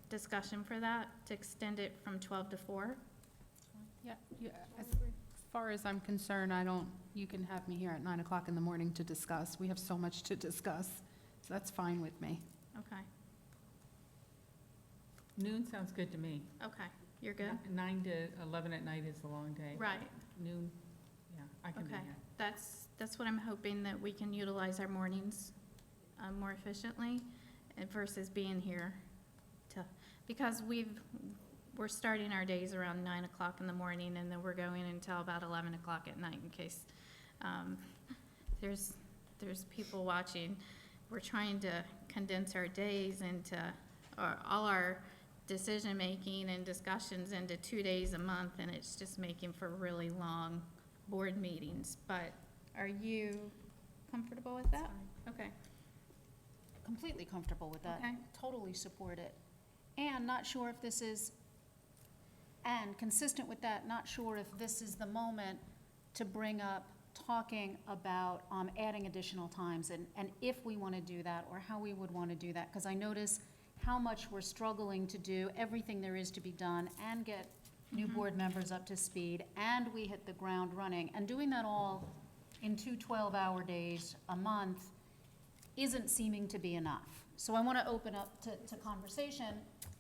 discussion for that, to extend it from 12 to 4. Yeah, as far as I'm concerned, you can have me here at 9 o'clock in the morning to discuss. We have so much to discuss, so that's fine with me. Okay, Noon sounds good to me. okay, you're good? 9 to 11 at night is a long day. Right. Noon, yeah, I can be Okay, here. that's what I'm hoping, that we can utilize our mornings more efficiently versus being here because we're starting our days around 9 o'clock in the morning, and then we're going until about 11 o'clock at night in case there's people watching. We're trying to condense our days into all our decision-making and discussions into 2 days a month, and it's just making for really long board meetings. But are you comfortable with that? Okay. Completely comfortable with that. Okay. Totally support it. And not sure if this is, and consistent with that, not sure if this is the moment to bring up talking about adding additional times, and if we want to do that, or how we would want to do that. Because I notice how much we're struggling to do everything there is to be done and get new board members up to speed, and we hit the ground running. And doing that all in 2 12-hour days a month isn't seeming to be enough. So I want to open up to conversation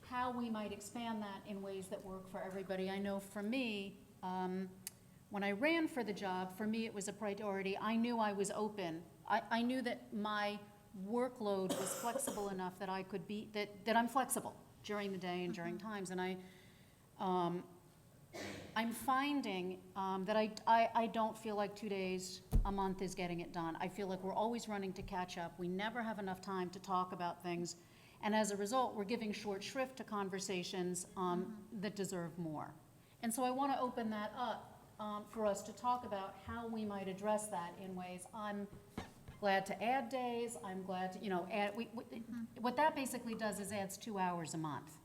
how we might expand that in ways that work for everybody. I know for me, when I ran for the job, for me it was a priority. I knew I was open. I knew that my workload was flexible enough that I could be, that I'm flexible during the day and during times. And I'm finding that I don't feel like 2 days a month is getting it done. I feel like we're always running to catch up. We never have enough time to talk about things. And as a result, we're giving short shrift to conversations that deserve more. And so I want to open that up for us to talk about how we might address that in ways. I'm glad to add days. I'm glad to, add, what that basically does is adds 2 hours a month.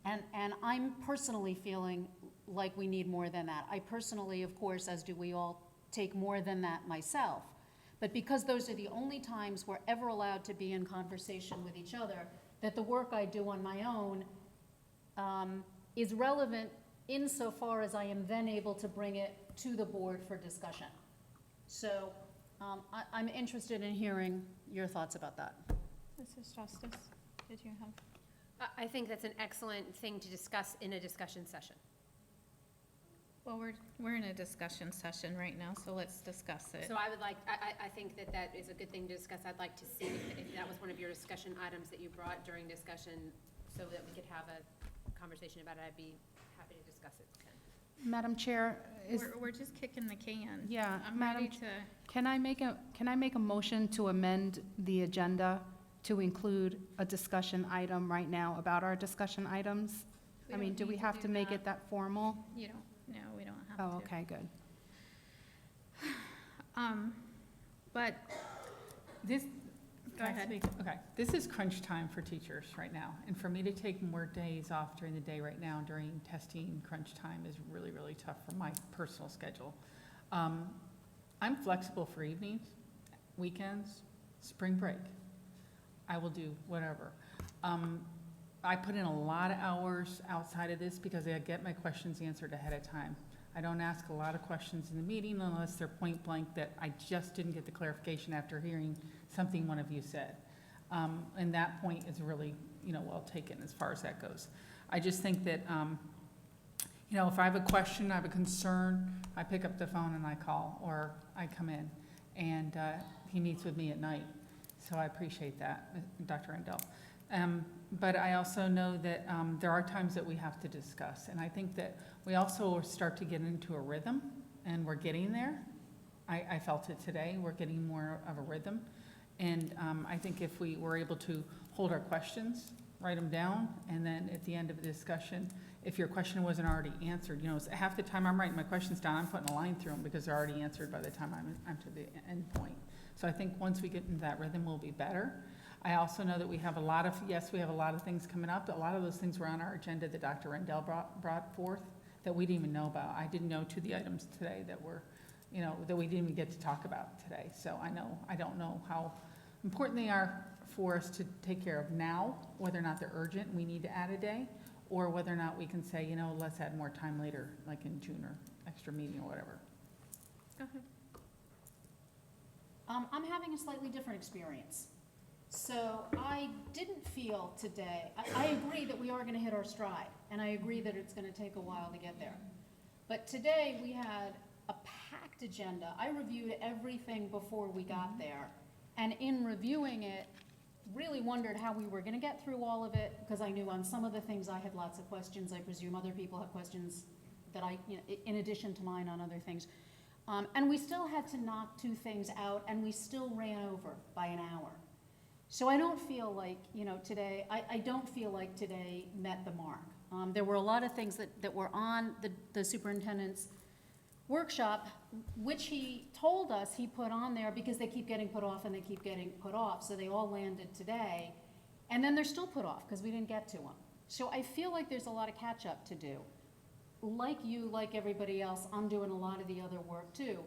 And I'm personally feeling like we need more than that. I personally, of course, as do we all, take more than that myself. But because those are the only times we're ever allowed to be in conversation with each other, that the work I do on my own is relevant insofar as I am then able to bring it to the board for discussion. So I'm interested in hearing your thoughts about that. Mrs. Justice, did you have? I think that's an excellent thing to discuss in a discussion session. Well, we're in a discussion session right now, so let's discuss it. So I would like, I think that is a good thing to discuss. I'd like to see if that was one of your discussion items that you brought during discussion so that we could have a conversation about it. I'd be happy to discuss it then. Madam Chair, We're just kicking the can. Yeah, I'm Madam ready to. Can I make a motion to amend the agenda to include a discussion item right now about our discussion items? We I mean, don't do we need to have do to make that. it that formal? You don't, no, we don't have to. Oh, okay, good. But, This, go ahead. okay, this is crunch time for teachers right now. And for me to take more days off during the day right now during testing crunch time is really, really tough for my personal schedule. I'm flexible for evenings, weekends, spring break. I will do whatever. I put in a lot of hours outside of this because I get my questions answered ahead of time. I don't ask a lot of questions in the meeting unless they're point blank that I just didn't get the clarification after hearing something one of you said. And that point is really, well taken as far as that goes. I just think that, if I have a question, I have a concern, I pick up the phone and I call, or I come in, and he meets with me at night. So I appreciate that, Dr. Rendell. But I also know that there are times that we have to discuss, and I think that we also start to get into a rhythm, and we're getting there. I felt it today, we're getting more of a rhythm. And I think if we were able to hold our questions, write them down, and then at the end of the discussion, if your question wasn't already answered, half the time I'm writing my questions down, I'm putting a line through them because they're already answered by the time I'm to the end point. So I think once we get into that rhythm, we'll be better. I also know that we have a lot of things coming up. A lot of those things were on our agenda that Dr. Rendell brought forth that we didn't even know about. I didn't know 2 of the items today that were, that we didn't even get to talk about today. So I don't know how important they are for us to take care of now, whether or not they're urgent, we need to add a day, or whether or not we can say, let's add more time later, like in June or extra meeting or whatever. Go ahead. I'm having a slightly different experience. So I didn't feel today, I agree that we are gonna hit our stride, and I agree that it's gonna take a while to get there. But today we had a packed agenda. I reviewed everything before we got there, and in reviewing it, really wondered how we were gonna get through all of it, because I knew on some of the things I had lots of questions. I presume other people have questions that in addition to mine on other things. And we still had to knock 2 things out, and we still ran over by an hour. So I don't feel like, today, I don't feel like today met the mark. There were a lot of things that were on the superintendent's workshop, which he told us he put on there because they keep getting put off and they keep getting put off, so they all landed today. And then they're still put off because we didn't get to them. So I feel like there's a lot of catch-up to do. Like you, like everybody else, I'm doing a lot of the other work too.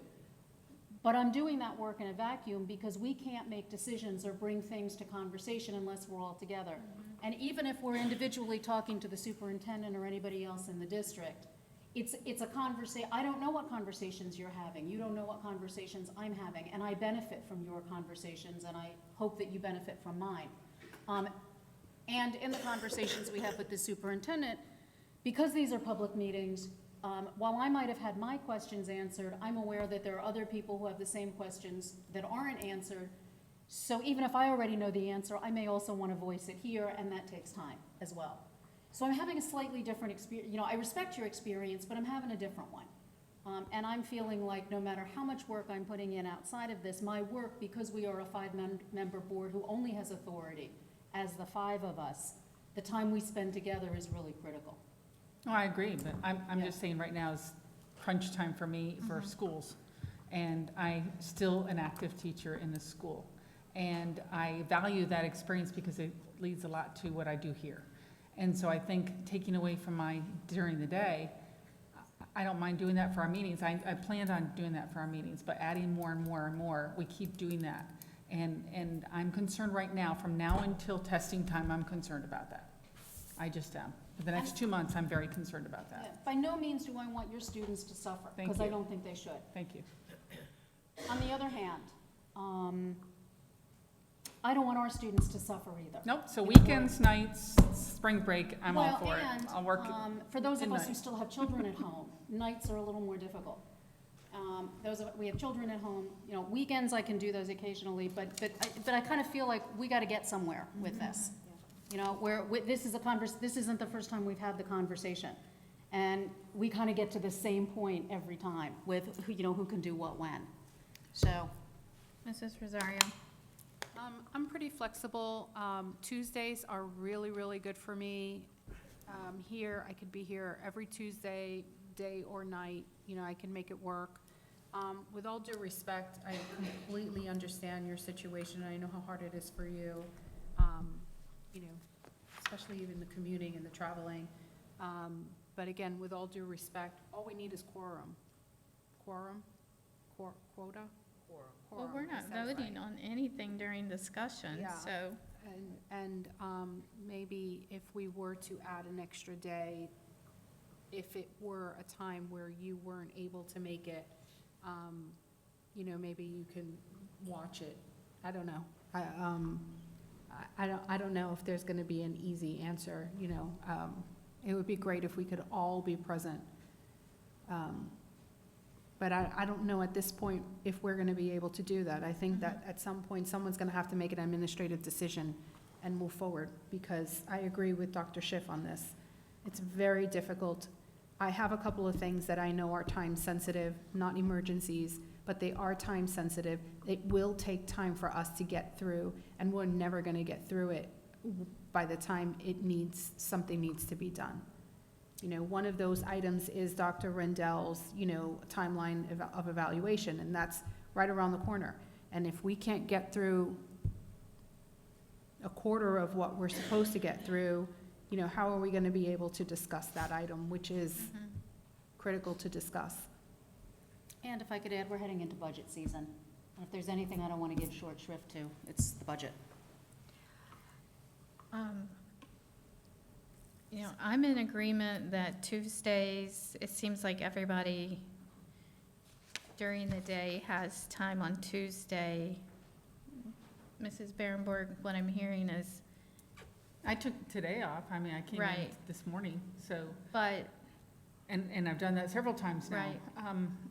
But I'm doing that work in a vacuum because we can't make decisions or bring things to conversation unless we're all together. And even if we're individually talking to the superintendent or anybody else in the district, it's a conversation. I don't know what conversations you're having. You don't know what conversations I'm having. And I benefit from your conversations, and I hope that you benefit from mine. And in the conversations we have with the superintendent, because these are public meetings, while I might have had my questions answered, I'm aware that there are other people who have the same questions that aren't answered. So even if I already know the answer, I may also want to voice it here, and that takes time as well. So I'm having a slightly different experience. You know, I respect your experience, but I'm having a different one. And I'm feeling like no matter how much work I'm putting in outside of this, my work, because we are a five-member board who only has authority as the five of us, the time we spend together is really critical. Oh, I agree, but I'm just saying right now is crunch time for me for schools. And I'm still an active teacher in the school. And I value that experience because it leads a lot to what I do here. And so I think taking away from during the day, I don't mind doing that for our meetings. I planned on doing that for our meetings, but adding more and more and more, we keep doing that. And I'm concerned right now, from now until testing time, I'm concerned about that. I just am. For the next 2 months, I'm very concerned about that. Yeah, by no means do I want your students to suffer, Thank because I you. don't think they should. Thank you. On the other hand, I don't want our students to suffer either. Nope, so You know, weekends, nights, spring break, I'm all for it. And, I'll work for those of us who midnight. still have children at home, nights are a little more difficult. We have children at home, you know, weekends I can do those occasionally, but I kind of feel like we got to get somewhere with this. You know, this isn't the first time we've had the conversation. And we kind of get to the same point every time with, who can do what when. So, Mrs. Rosario? I'm pretty flexible. Tuesdays are really, really good for me. I could be here every Tuesday, day or night. I can make it work. With all due respect, I completely understand your situation. I know how hard it is for you, especially even the commuting and the traveling. But again, with all due respect, all we need is quorum. Quota? Well, we're not Is that voting right? on anything during discussion, Yeah. so. And maybe if we were to add an extra day, if it were a time where you weren't able to make it, maybe you can watch it. I don't know. I don't know if there's going to be an easy answer. It would be great if we could all be present. But I don't know at this point if we're going to be able to do that. I think that at some point, someone's going to have to make an administrative decision and move forward, because I agree with Dr. Schiff on this. It's very difficult. I have a couple of things that I know are time sensitive, not emergencies, but they are time sensitive. It will take time for us to get through, and we're never going to get through it by the time something needs to be done. One of those items is Dr. Rendell's, timeline of evaluation, and that's right around the corner. And if we can't get through a quarter of what we're supposed to get through, how are we going to be able to discuss that item, which is critical to discuss? and if I could add, we're heading into budget season. And if there's anything I don't want to give short shrift to, it's the budget. I'm in agreement that Tuesdays, it seems like everybody during the day has time on Tuesday. Mrs. Berenborg, what I'm hearing is, I took today off. I mean, I came in Right. this morning, so. but, And I've done that several times now. Right.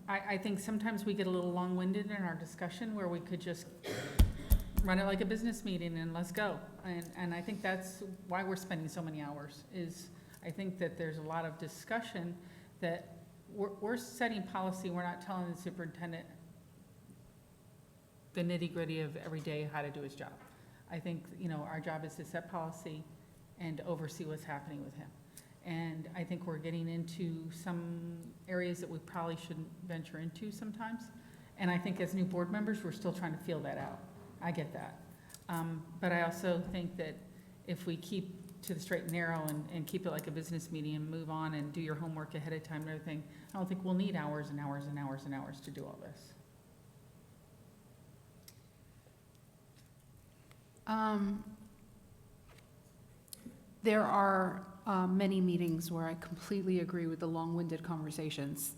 I think sometimes we get a little long-winded in our discussion where we could just run it like a business meeting and let's go. And I think that's why we're spending so many hours, is I think that there's a lot of discussion that we're setting policy, we're not telling the superintendent the nitty-gritty of every day how to do his job. I think, our job is to set policy and oversee what's happening with him. And I think we're getting into some areas that we probably shouldn't venture into sometimes. And I think as new board members, we're still trying to feel that out. I get that. But I also think that if we keep to the straight and narrow and keep it like a business meeting and move on and do your homework ahead of time and everything, I don't think we'll need hours and hours and hours and hours to do all this. There are many meetings where I completely agree with the long-winded conversations.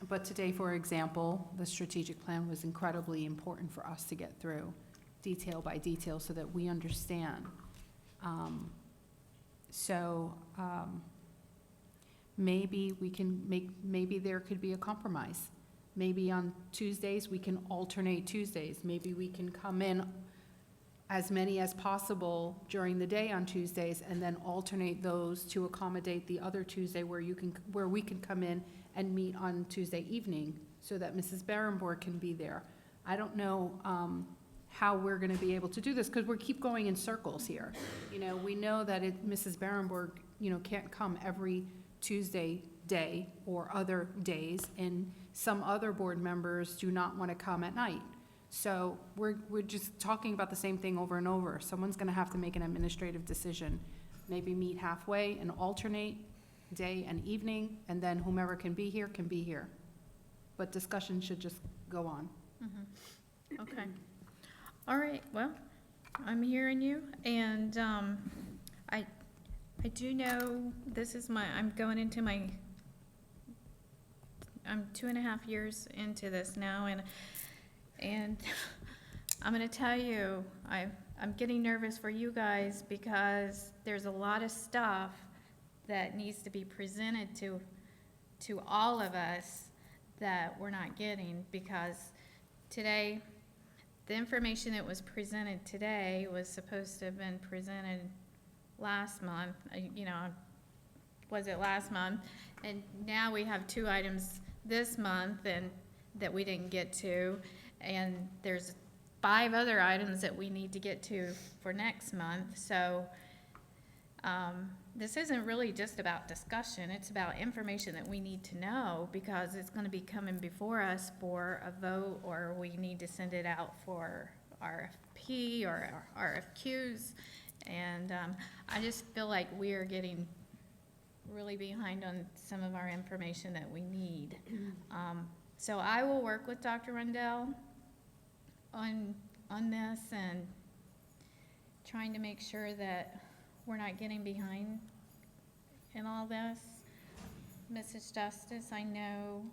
But today, for example, the strategic plan was incredibly important for us to get through, detail by detail, so that we understand. Maybe we can maybe there could be a compromise. Maybe on Tuesdays, we can alternate Tuesdays. Maybe we can come in as many as possible during the day on Tuesdays and then alternate those to accommodate the other Tuesday where we can come in and meet on Tuesday evening so that Mrs. Berenborg can be there. I don't know how we're gonna be able to do this because we keep going in circles here. You know, we know that Mrs. Berenborg, can't come every Tuesday day or other days, and some other board members do not want to come at night. So we're just talking about the same thing over and over. Someone's gonna have to make an administrative decision, maybe meet halfway and alternate day and evening, and then whomever can be here can be here. But discussion should just go on. Okay. All right, well, I'm hearing you, and I do know this is I'm going into I'm 2.5 years into this now, and I'm gonna tell you, I'm getting nervous for you guys because there's a lot of stuff that needs to be presented to all of us that we're not getting, because today, the information that was presented today was supposed to have been presented last month, was it last month? And now we have 2 items this month and that we didn't get to, and there's 5 other items that we need to get to for next month. So this isn't really just about discussion, it's about information that we need to know, because it's gonna be coming before us for a vote, or we need to send it out for RFP or RFQs. And I just feel like we are getting really behind on some of our information that we need. So I will work with Dr. Rundell on this and trying to make sure that we're not getting behind in all this. Mrs. Justice, I know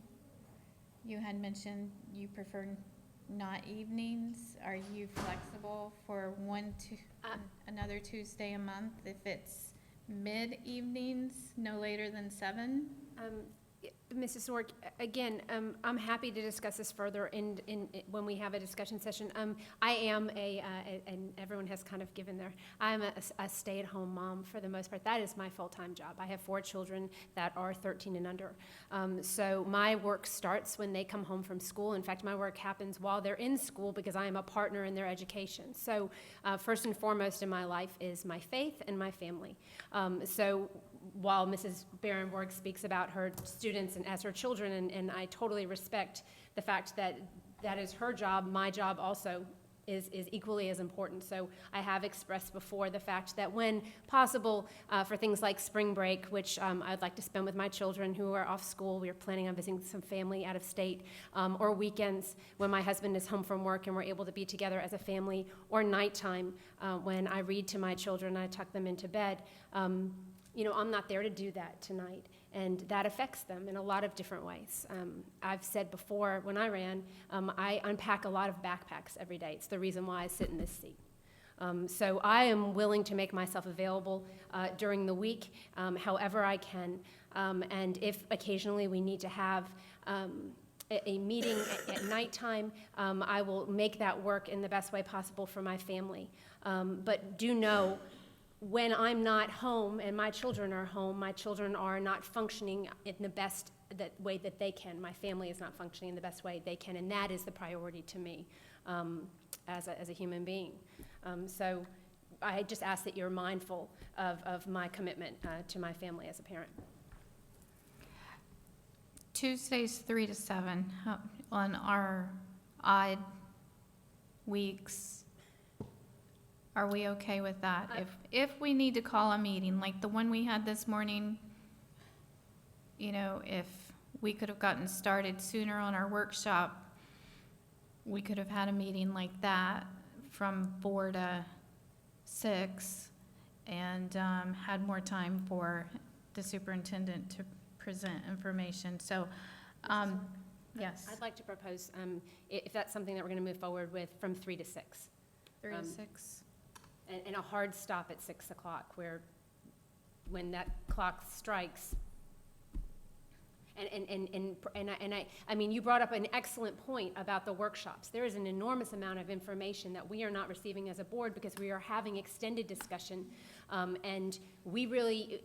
you had mentioned you prefer not evenings. Are you flexible for another Tuesday a month if it's mid-evenings, no later than 7? Mrs. Sork, again, I'm happy to discuss this further when we have a discussion session. I am and everyone has kind of given I'm a stay-at-home mom for the most part. That is my full-time job. I have 4 children that are 13 and under. So my work starts when they come home from school. In fact, my work happens while they're in school because I am a partner in their education. So first and foremost in my life is my faith and my family. So while Mrs. Berenborg speaks about her students and as her children, and I totally respect the fact that that is her job, my job also is equally as important. So I have expressed before the fact that when possible, for things like spring break, which I'd like to spend with my children who are off school, we are planning on visiting some family out of state, or weekends when my husband is home from work and we're able to be together as a family, or nighttime when I read to my children, I tuck them into bed. I'm not there to do that tonight, and that affects them in a lot of different ways. I've said before, when I ran, I unpack a lot of backpacks every day. It's the reason why I sit in this seat. So I am willing to make myself available during the week, however I can, and if occasionally we need to have a meeting at nighttime, I will make that work in the best way possible for my family. But do know, when I'm not home and my children are home, my children are not functioning in the best way that they can. My family is not functioning in the best way they can, and that is the priority to me as a human being. So I just ask that you're mindful of my commitment to my family as a parent. Tuesdays 3 to 7 on our odd weeks. Are we okay with that? If we need to call a meeting, like the one we had this morning, if we could have gotten started sooner on our workshop, we could have had a meeting like that from 4 to 6 and had more time for the superintendent to present information. So, yes. I'd like to propose, if that's something that we're going to move forward with, from 3 to 6. 3 to 6. And a hard stop at 6 o'clock, where when that clock strikes, I mean, you brought up an excellent point about the workshops. There is an enormous amount of information that we are not receiving as a board because we are having extended discussion. And we really,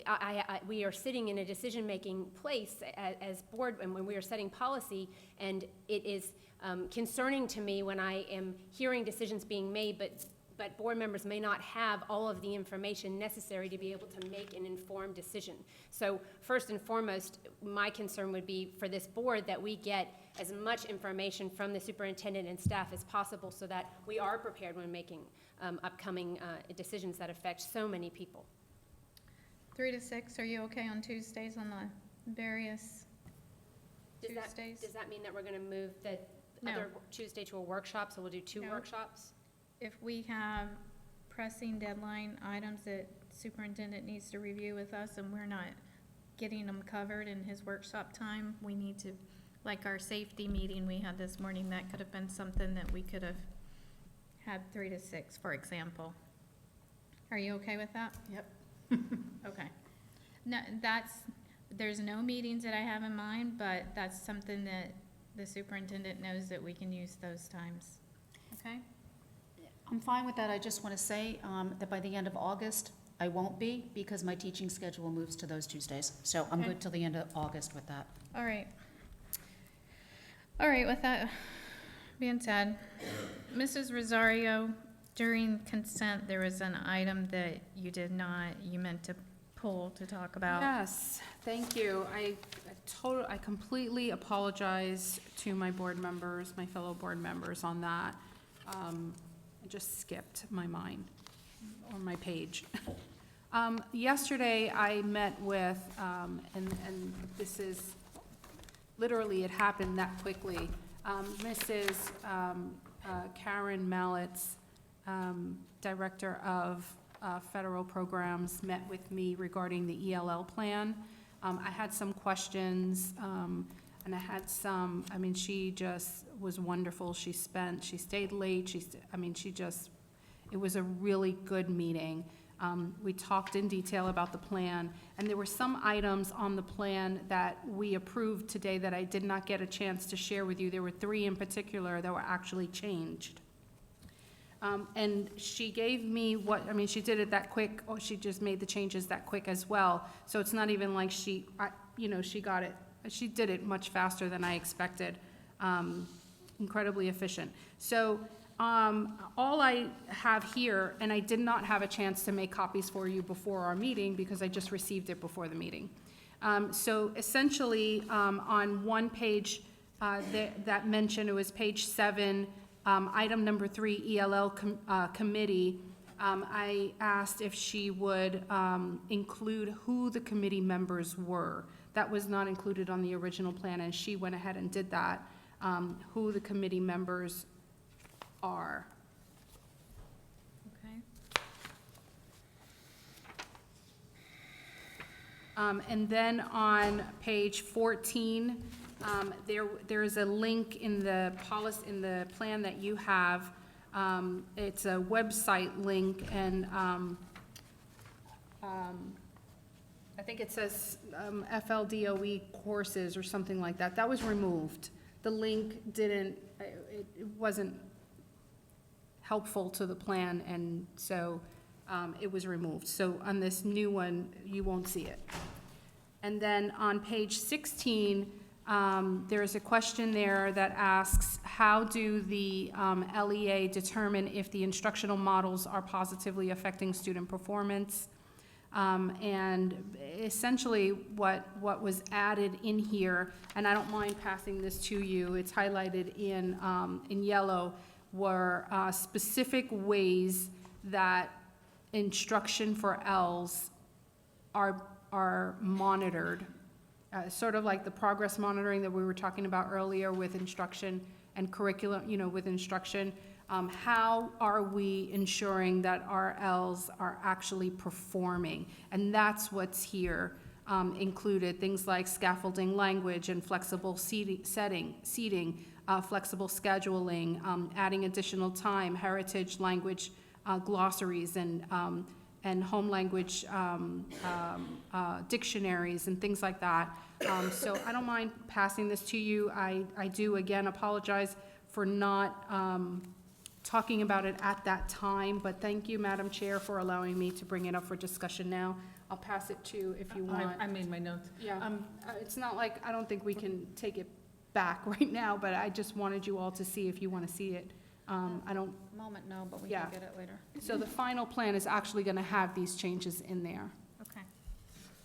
we are sitting in a decision-making place as board, and when we are setting policy, and it is concerning to me when I am hearing decisions being made, but board members may not have all of the information necessary to be able to make an informed decision. So first and foremost, my concern would be for this board that we get as much information from the superintendent and staff as possible so that we are prepared when making upcoming decisions that affect so many people. 3 to 6, are you okay on Tuesdays on the various Tuesdays? Does that mean that we're gonna move the No. other Tuesday to a workshop, so we'll do 2 No. workshops? If we have pressing deadline items that superintendent needs to review with us and we're not getting them covered in his workshop time, we need to, like our safety meeting we had this morning, that could have been something that we could have had 3 to 6, for example. Are you okay with that? Yep. Okay. No, there's no meetings that I have in mind, but that's something that the superintendent knows that we can use those times. Okay? I'm fine with that. I just want to say that by the end of August, I won't be because my teaching schedule moves to those Tuesdays. So I'm Okay. good till the end of August with that. All right. All right, with that being said, Mrs. Rosario, during consent, there was an item that you meant to pull to talk about. Yes, thank you. I completely apologize to my board members, my fellow board members on that. It just skipped my mind, or my page. Yesterday, I met with, and this is, literally, it happened that quickly. Mrs. Karen Mallets, Director of Federal Programs, met with me regarding the ELL plan. I had some questions, and I had some, I mean, she just was wonderful. She stayed late, it was a really good meeting. We talked in detail about the plan, and there were some items on the plan that we approved today that I did not get a chance to share with you. There were 3 in particular that were actually changed. And she gave me she did it that quick, or she just made the changes that quick as well. So it's not even like she got it, she did it much faster than I expected. Incredibly efficient. So, all I have here, and I did not have a chance to make copies for you before our meeting because I just received it before the meeting. So essentially, on one page that mentioned, it was page 7, item number 3, ELL committee, I asked if she would include who the committee members were. That was not included on the original plan, and she went ahead and did that, who the committee members are. Okay. And then on page 14, there is a link in the policy, in the plan that you have. It's a website link, and I think it says FLDOE courses or something like that. That was removed. The link it wasn't helpful to the plan, and so it was removed. So on this new one, you won't see it. And then on page 16, there is a question there that asks, how do the LEA determine if the instructional models are positively affecting student performance? And essentially what was added in here, and I don't mind passing this to you, it's highlighted in yellow, were specific ways that instruction for ELLs are monitored. Sort of like the progress monitoring that we were talking about earlier with instruction and curriculum, with instruction. How are we ensuring that our ELLs are actually performing? And that's what's here included, things like scaffolding language and flexible seating, flexible scheduling, adding additional time, heritage language glossaries, and and home language dictionaries and things like that. So I don't mind passing this to you. I do, again, apologize for not talking about it at that time, but thank you, Madam Chair, for allowing me to bring it up for discussion now. I'll pass it to you if you want. I made my notes. Yeah, it's not like, I don't think we can take it back right now, but I just wanted you all to see if you want to see it. I don't, Moment, no, but we Yeah. can get it later. so the final plan is actually going to have these changes in there. Okay.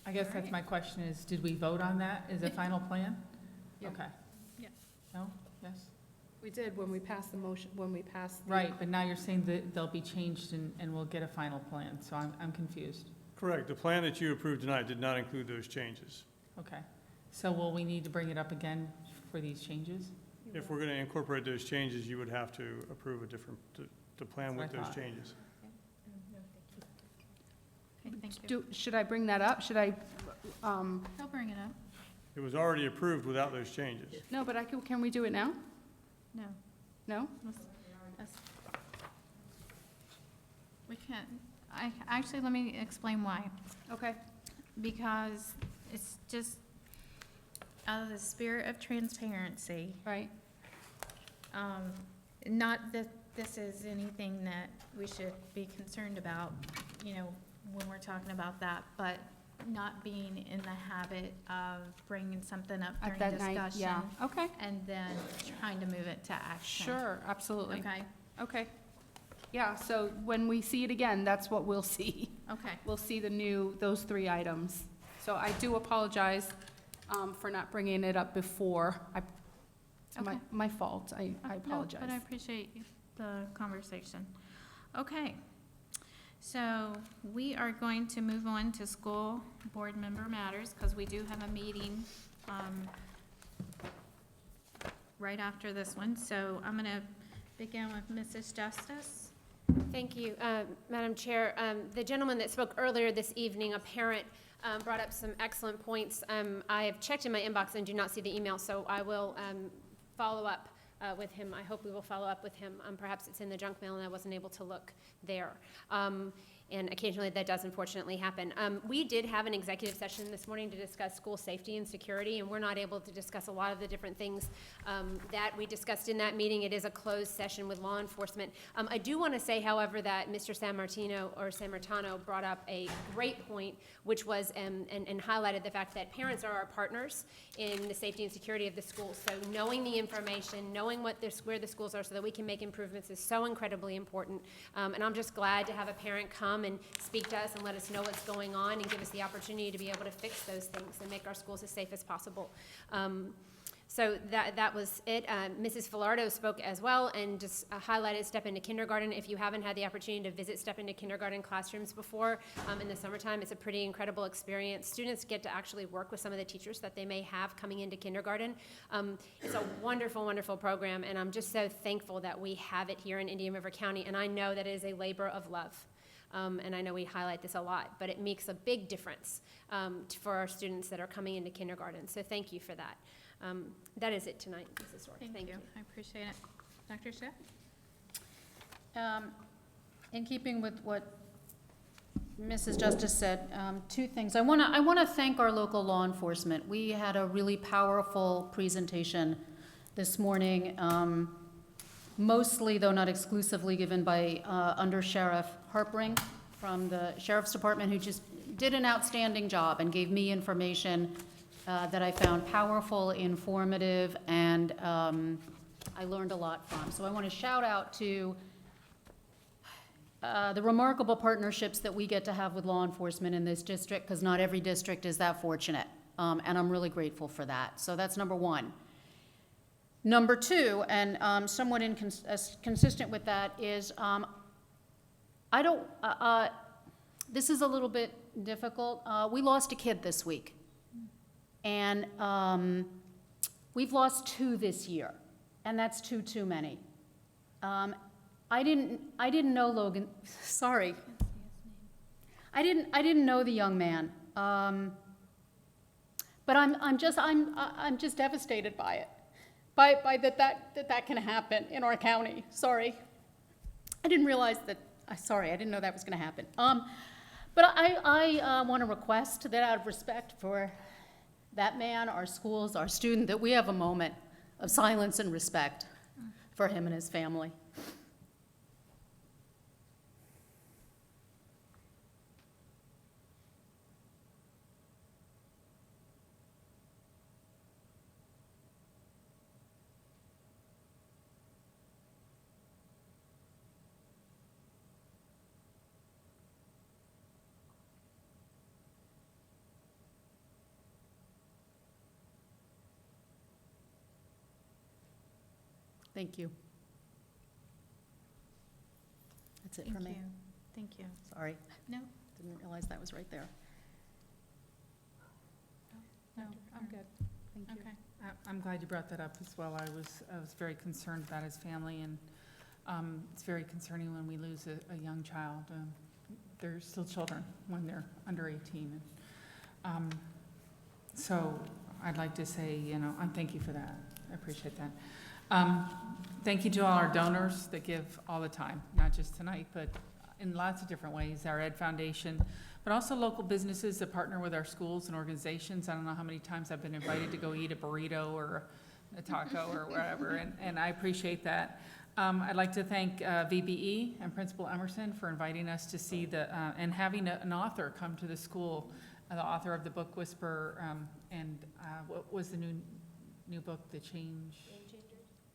I guess that's my question is, did we vote on that as a final plan? Yeah. Okay. Yeah. No? Yes? We did when we passed the motion, when we passed the. Right, but now you're saying that they'll be changed and we'll get a final plan, so I'm confused. Correct. The plan that you approved tonight did not include those changes. Okay. So will we need to bring it up again for these changes? If we're going to incorporate those changes, you would have to approve a different, the plan with That's what I those thought. changes. Okay, thank you. Should I bring that up? Should I, I'll bring it up. It was already approved without those changes. no, but can we do it now? No. No? Let's- We can't, actually, let me explain why. Okay. Because it's just out of the spirit of transparency. Right. Not that this is anything that we should be concerned about, you know, when we're talking about that, but not being in the habit of bringing something up At during that night, yeah. discussion. Okay. And then trying to move it to action. Sure, absolutely. Okay, Okay. Yeah, so when we see it again, that's what we'll see. okay. We'll see those 3 items. So I do apologize for not bringing it up before. It's Okay. my fault. I No, apologize. but I appreciate the conversation. Okay, so we are going to move on to school board member matters, because we do have a meeting right after this one. So I'm going to begin with Mrs. Justice. Thank you, Madam Chair. The gentleman that spoke earlier this evening, a parent, brought up some excellent points. I have checked in my inbox and do not see the email, so I will follow up with him. I hope we will follow up with him. Perhaps it's in the junk mail and I wasn't able to look there. And occasionally that does unfortunately happen. We did have an executive session this morning to discuss school safety and security, and we're not able to discuss a lot of the different things that we discussed in that meeting. It is a closed session with law enforcement. I do want to say, however, that Mr. Sammartino brought up a great point, which was, and highlighted the fact that parents are our partners in the safety and security of the schools. So knowing the information, knowing where the schools are so that we can make improvements is so incredibly important. And I'm just glad to have a parent come and speak to us and let us know what's going on and give us the opportunity to be able to fix those things and make our schools as safe as possible. So that was it. Mrs. Filardo spoke as well and just highlighted Step Into Kindergarten. If you haven't had the opportunity to visit Step Into Kindergarten classrooms before in the summertime, it's a pretty incredible experience. Students get to actually work with some of the teachers that they may have coming into kindergarten. It's a wonderful, wonderful program, and I'm just so thankful that we have it here in Indian River County, and I know that it is a labor of love. And I know we highlight this a lot, but it makes a big difference for our students that are coming into kindergarten. So thank you for that. That is it tonight, Mrs. Sork. Thank you. I appreciate it. Dr. Schiff? In keeping with what Mrs. Justice said, 2 things. I want to thank our local law enforcement. We had a really powerful presentation this morning, mostly, though not exclusively, given by Under Sheriff Harpering from the Sheriff's Department, who just did an outstanding job and gave me information that I found powerful, informative, and I learned a lot from. So I want to shout out to the remarkable partnerships that we get to have with law enforcement in this district, because not every district is that fortunate, and I'm really grateful for that. So that's number 1. Number 2, and somewhat consistent with that, is this is a little bit difficult. We lost a kid this week. And we've lost 2 this year, and that's 2 too many. I didn't know Logan. Sorry, I didn't know the young man. But I'm just devastated by it, by that can happen in our county. Sorry, I didn't realize that. Sorry, I didn't know that was going to happen. But I want to request that out of respect for that man, our schools, our student, that we have a moment of silence and respect for him and his family. Thank you. That's it for me. Thank you. Sorry, No, didn't realize that was right there. no, I'm good. Thank you. Okay. I'm glad you brought that up as well. I was very concerned about his family, and it's very concerning when we lose a young child. They're still children when they're under 18. So I'd like to say, thank you for that. I appreciate that. Thank you to all our donors that give all the time, not just tonight, but in lots of different ways, our Ed Foundation, but also local businesses that partner with our schools and organizations. I don't know how many times I've been invited to go eat a burrito or a taco or wherever, and I appreciate that. I'd like to thank VBE and Principal Emerson for inviting us to see and having an author come to the school, the author of the book Whisper, and what was the new book, The Change?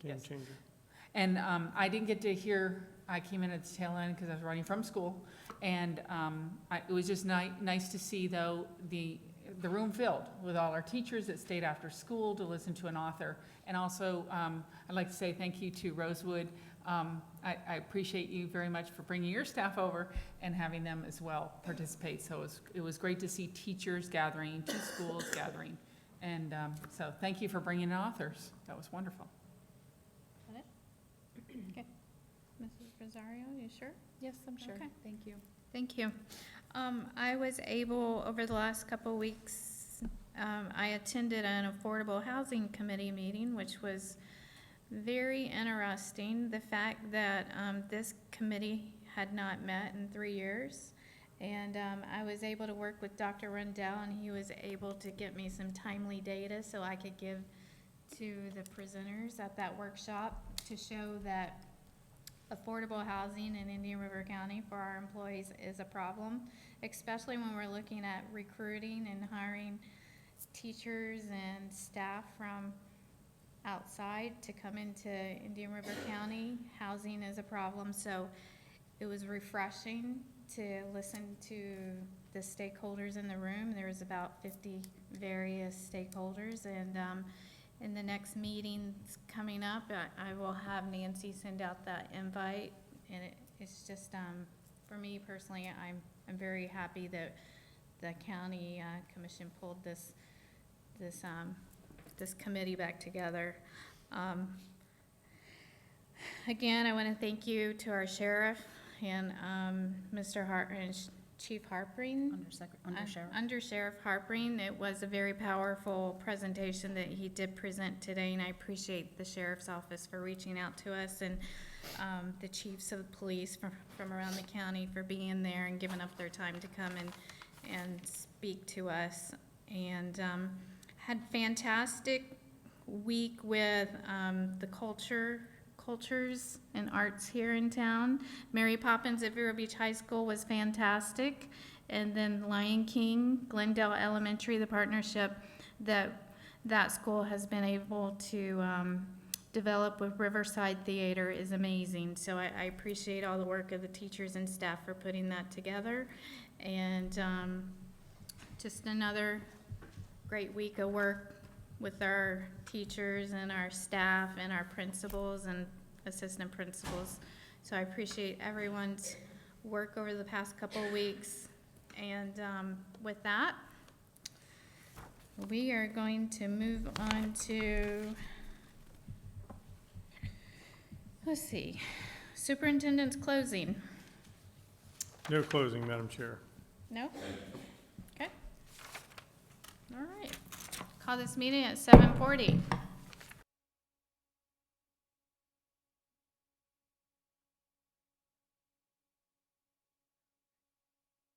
Game Yes. changer. And I didn't get to hear, I came in at the tail end because I was running from school. And it was just nice to see, though, the room filled with all our teachers that stayed after school to listen to an author. And also, I'd like to say thank you to Rosewood. I appreciate you very much for bringing your staff over and having them as well participate. So it was great to see teachers gathering, 2 schools gathering. And so thank you for bringing in authors. That was wonderful. Okay. Mrs. Rosario, you sure? Yes, I'm sure. Okay. Thank you. Thank you. I was able, over the last couple of weeks, I attended an Affordable Housing Committee meeting, which was very interesting. The fact that this committee had not met in 3 years. And I was able to work with Dr. Rendell, and he was able to get me some timely data so I could give to the presenters at that workshop to show that affordable housing in Indian River County for our employees is a problem, especially when we're looking at recruiting and hiring teachers and staff from outside to come into Indian River County. Housing is a problem, so it was refreshing to listen to the stakeholders in the room. There was about 50 various stakeholders, and in the next meetings coming up, I will have Nancy send out that invite, and it's just, for me personally, I'm very happy that the county commission pulled this committee back together. Again, I want to thank you to our sheriff and Mr. Chief Harpering. Under Sheriff Harpering. It was a very powerful presentation that he did present today, and I appreciate the Sheriff's Office for reaching out to us, and the chiefs of police from around the county for being there and giving up their time to come and speak to us. And had fantastic week with the cultures and arts here in town. Mary Poppins at Vero Beach High School was fantastic. And then Lion King, Glendale Elementary, the partnership that school has been able to develop with Riverside Theater is amazing. So I appreciate all the work of the teachers and staff for putting that together. And just another great week of work with our teachers and our staff and our principals and assistant principals. So I appreciate everyone's work over the past couple of weeks. And with that, we are going to move on to, let's see, superintendent's closing. No closing, Madam Chair. No? Okay. All right. Call this meeting at 7:40.